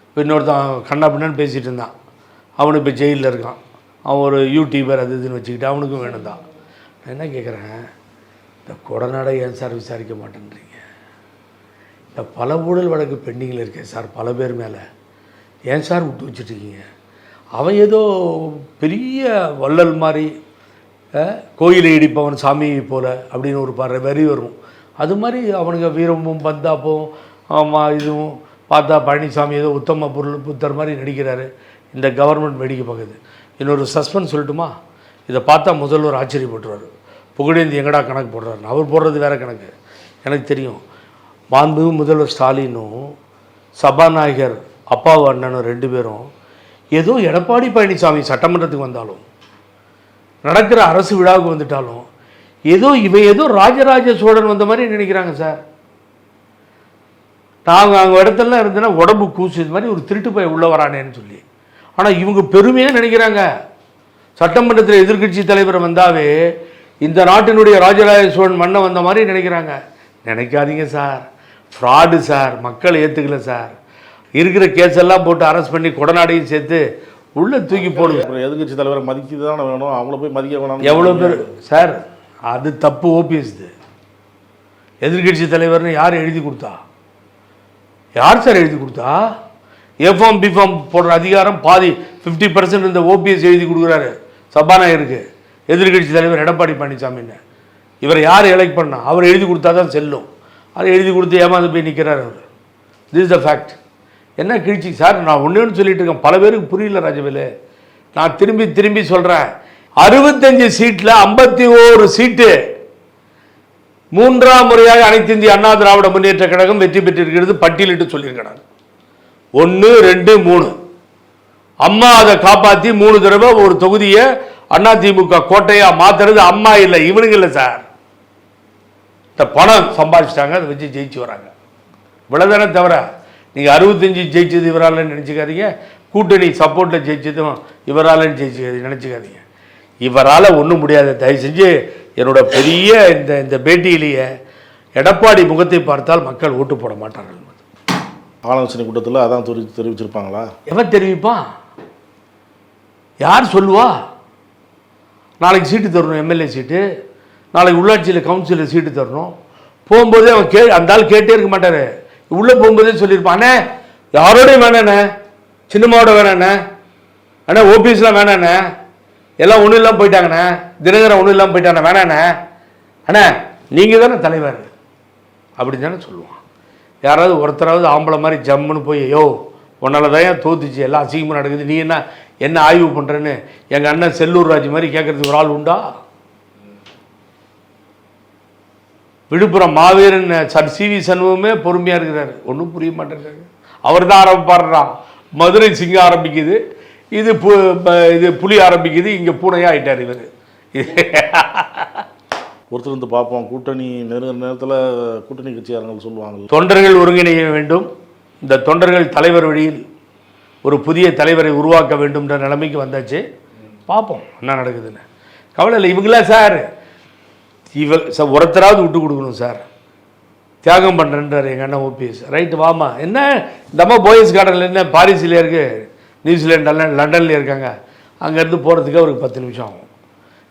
இப்போ இன்னொருத்தான் கண்ணா பின்னான்னு பேசிகிட்டு இருந்தான், அவனு இப்போ ஜெயிலில் இருக்கான், அவன் ஒரு யூடியூபர் அது இதுன்னு வச்சுக்கிட்டு அவனுக்கும் வேணும் தான். நான் என்ன கேட்குறேன், இந்த கொடநாடை ஏன் சார் விசாரிக்க மாட்டேன்றீங்க? இந்த பல ஊழல் வழக்கு பெண்டிங்கில் இருக்கேன் சார், பல பேர் மேலே ஏன் சார் விட்டு வச்சுட்ருக்கீங்க? அவன் ஏதோ பெரிய வள்ளல் மாதிரி, கோயிலை இடிப்பவன் சாமி போல அப்படின்னு ஒரு வரி வரும். அது மாதிரி அவனுங்க வீரமும் பந்தாப்பும் இதுவும் பார்த்தா பழனிசாமி ஏதோ உத்தம புத்தர் மாதிரி நடிக்கிறாரு. இந்த கவர்மெண்ட் வேடிக்கை பார்க்குது. இன்னொரு சஸ்பென்ஸ் சொல்லட்டுமா? இதை பார்த்தா முதல்வர் ஆச்சரியப்பட்டுருவார், புகழேந்தி எங்கடா கணக்கு போடுறாருன்னு. அவர் போடுறது வேறு கணக்கு, எனக்கு தெரியும். மாண்புமிகு முதல்வர் ஸ்டாலினும் சபாநாயகர் அப்பாவு அண்ணனும் 2 பேரும் ஏதோ எடப்பாடி பழனிசாமி சட்டமன்றத்துக்கு வந்தாலும், நடக்கிற அரசு விழாவுக்கு வந்துட்டாலும் இவன் ஏதோ ராஜராஜ சோழன் வந்த மாதிரி நினைக்கிறாங்க சார். நாங்கள் அங்கே இடத்துலலாம் இருந்தேன்னா உடம்பு கூசு, இது மாதிரி ஒரு திருட்டு போய் உள்ள வரானேன்னு சொல்லி. ஆனால் இவங்க பெருமையாக நினைக்கிறாங்க, சட்டமன்றத்தில் எதிர்கட்சி தலைவர் வந்தாவே இந்த நாட்டினுடைய ராஜராஜ சோழன் மன்ன வந்த மாதிரி நினைக்கிறாங்க. நினைக்காதீங்க சார், ஃப்ராடு சார், மக்கள் ஏற்றுக்கல சார். இருக்கிற கேஸ் எல்லாம் போட்டு அரெஸ்ட் பண்ணி கொடநாடையும் சேர்த்து உள்ளே தூக்கி போடுங்க. எதிர்கட்சி தலைவரை மதிக்க தானே வேணும், அவங்கள போய் மதிக்க வேணும். எவ்வளோ பேர் சார், அது தப்பு. ஓபிஎஸ்து எதிர்கட்சி தலைவர்னு யார் எழுதி கொடுத்தா? யார் சார் எழுதி கொடுத்தா? எஃப்எம் பிஃபார்ம் போடுற அதிகாரம் பாதி 50% இந்த ஓபிஎஸ் எழுதி கொடுக்குறாரு சபாநாயகருக்கு. எதிர்கட்சி தலைவர் எடப்பாடி பழனிசாமின்னு இவரை யார் எலெக்ட் பண்ணா? அவர் எழுதி கொடுத்தா தான் செல்லும். அதை எழுதி கொடுத்து ஏமாந்து போய் நிற்கிறார் அவர். This is the fact. என்ன கிழிச்சி சார்? நான் ஒன்று சொல்லிட்டு இருக்கேன், பல பேருக்கு புரியல ராஜவேலு. நான் திரும்பி சொல்கிறேன், 65 சீட்டில் 51 சீட்டு 3ஆம் முறையாக அனைத்து இந்திய அண்ணா திராவிட முன்னேற்ற கழகம் வெற்றி பெற்றிருக்கிறது. பட்டியலிட்டு சொல்லியிருக்கிறார். 1, 2, 3. அம்மா அதை காப்பாற்றி 3 தடவை ஒரு தொகுதியை அதிமுக கோட்டையா மாத்துறது அம்மா இல்லை, இவனுங்க இல்லை சார். இந்த பணம் சம்பாதிச்சிட்டாங்க, அதை வச்சு ஜெயிச்சு வராங்க. இவ்வளவுதானே தவிர நீங்கள் 65 ஜெயிச்சது இவரால் நினச்சிக்காதீங்க, கூட்டணி சப்போர்ட்டில் ஜெயிச்சதும் இவரால் நினச்சிக்காதீங்க. இவரால் ஒன்றும் முடியாது. தயவு செஞ்சு என்னோட பெரிய இந்த பேட்டியிலேயே எடப்பாடி முகத்தை பார்த்தால் மக்கள் ஓட்டு போட மாட்டார்கள். ஆலோசனை கூட்டத்தில் அதான் தெரிவிச்சிருப்பாங்களா? எவன் தெரிவிப்பான்? யார் சொல்லுவா? நாளைக்கு சீட்டு தரணும், எம்எல்ஏ சீட்டு, நாளைக்கு உள்ளாட்சியில் கவுன்சிலில் சீட்டு தரணும். போகும்போதே அவன் அந்த ஆள் கேட்டே இருக்க மாட்டார். உள்ளே போகும்போதே சொல்லியிருப்பான், அண்ணே யாரோடையும் வேணாண்ணே, சின்னம்மாவோட வேணாண்ணே, அண்ணா ஓபிஎஸ்லாம் வேணாண்ணே, எல்லாம் ஒன்றும் இல்லாமல் போயிட்டாங்கண்ணே, தினகரன் ஒன்றும் இல்லாமல் போயிட்டாண்ணே வேணாண்ணே, அண்ணா நீங்கள் தானே தலைவர் அப்படின்னு தானே சொல்லுவான். யாராவது ஒருத்தராவது ஆம்பளை மாதிரி ஜம்முன்னு போய் யோ உன்னால தான் ஏன் தோத்துச்சு, எல்லாம் அசிங்கமாக நடக்குது, நீ என்ன ஆய்வு பண்ணுறேன்னு எங்கள் அண்ணன் செல்லூர் ராஜ் மாதிரி கேட்குறதுக்கு ஒரு ஆள் உண்டா? விழுப்புரம் மாவீரன் சிவி சண்முகமே பொறுமையாக இருக்கிறார், ஒன்றும் புரிய மாட்டேங்கிறாரு. அவர் தான் ஆரம்பிப்பாடுறான், மதுரை சிங்கம் ஆரம்பிக்குது, இது புலி ஆரம்பிக்குது, இங்கே பூனையாக ஆயிட்டார் இவர். ஒருத்தர் வந்து பார்ப்போம், கூட்டணி நெருங்கிற நேரத்தில் கூட்டணி கட்சியாரங்கள் சொல்லுவாங்க தொண்டர்கள் ஒருங்கிணைய வேண்டும், இந்த தொண்டர்கள் தலைவர் வழியில் ஒரு புதிய தலைவரை உருவாக்க வேண்டும்ன்ற நிலைமைக்கு வந்தாச்சு. பார்ப்போம் என்ன நடக்குதுன்னு. கவலை இல்லை. இவங்களா சார் ஒருத்தராவது விட்டு கொடுக்கணும் சார், தியாகம் பண்ணுறேன்றார் எங்கள் அண்ணன் ஓபிஎஸ். ரைட்டு வாமா, என்ன இந்த அம்மா போயஸ் கார்டனில் என்ன பாரிஸில் இருக்குது, நியூசிலாண்டு லண்டன்லேயே இருக்காங்க, அங்கேருந்து போகிறதுக்கு அவருக்கு 10 நிமிஷம் ஆகும்.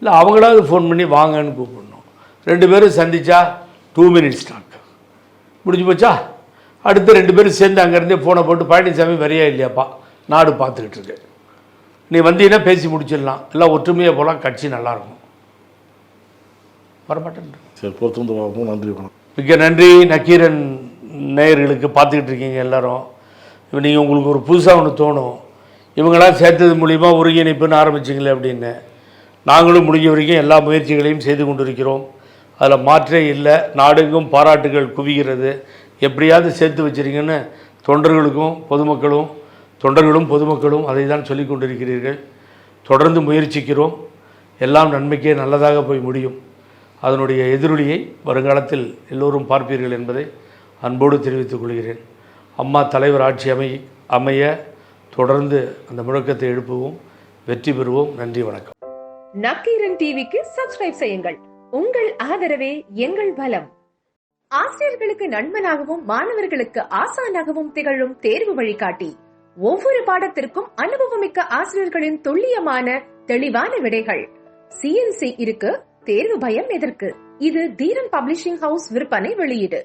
இல்லை அவங்களாவது ஃபோன் பண்ணி வாங்கன்னு கூப்பிடணும். 2 பேரும் சந்திச்சா 2 மினிட்ஸ் டாக் முடிஞ்சு போச்சா. அடுத்து 2 பேரும் சேர்ந்து அங்கேருந்தே ஃபோனை போட்டு பழனிசாமி வரியா இல்லையாப்பா, நாடு பார்த்துக்கிட்டு இருக்கு, நீ வந்தீங்கன்னா பேசி முடிச்சிடலாம், எல்லாம் ஒற்றுமையாக போகலாம், கட்சி நல்லாயிருக்கும். வரமாட்டேன். சரி, பொறுத்து வந்து பார்ப்போம். நன்றி, வணக்கம். மிக்க நன்றி. நக்கீரன் நேயர்களுக்கு பார்த்துக்கிட்டு இருக்கீங்க எல்லாரும். இப்போ நீங்கள் உங்களுக்கு ஒரு புதுசாக ஒன்று தோணும், இவங்களாம் சேர்த்தது மூலிமா ஒருங்கிணைப்புன்னு ஆரம்பிச்சிங்களே அப்படின்னு. நாங்களும் முடிஞ்ச வரைக்கும் எல்லா முயற்சிகளையும் செய்து கொண்டிருக்கிறோம், அதில் மாற்றே இல்லை. நாடெங்கும் பாராட்டுகள் குவிகிறது. எப்படியாவது சேர்த்து வச்சிருங்கன்னு தொண்டர்களும் பொதுமக்களும் அதை தான் சொல்லி கொண்டிருக்கிறீர்கள். தொடர்ந்து முயற்சிக்கிறோம், எல்லாம் நன்மைக்கே நல்லதாக போய் முடியும். அதனுடைய எதிரொலியை வருங்காலத்தில் எல்லோரும் பார்ப்பீர்கள் என்பதை அன்போடு தெரிவித்துக் கொள்கிறேன். அம்மா தலைவர் ஆட்சி அமைய தொடர்ந்து அந்த முழக்கத்தை எழுப்புவோம், வெற்றி பெறுவோம். நன்றி, வணக்கம். நக்கீரன் டிவிக்கு சப்ஸ்கிரைப் செய்யுங்கள். உங்கள் ஆதரவே எங்கள் பலம். ஆசிரியர்களுக்கு நண்பனாகவும் மாணவர்களுக்கு ஆசானாகவும் திகழும் தேர்வு வழிகாட்டி. ஒவ்வொரு பாடத்திற்கும் அனுபவமிக்க ஆசிரியர்களின் துல்லியமான தெளிவான விடைகள். CNC இருக்கு, தேர்வு பயம் எதற்கு? இது தீரன் பப்ளிஷிங் ஹவுஸ் விற்பனை வெளியீடு.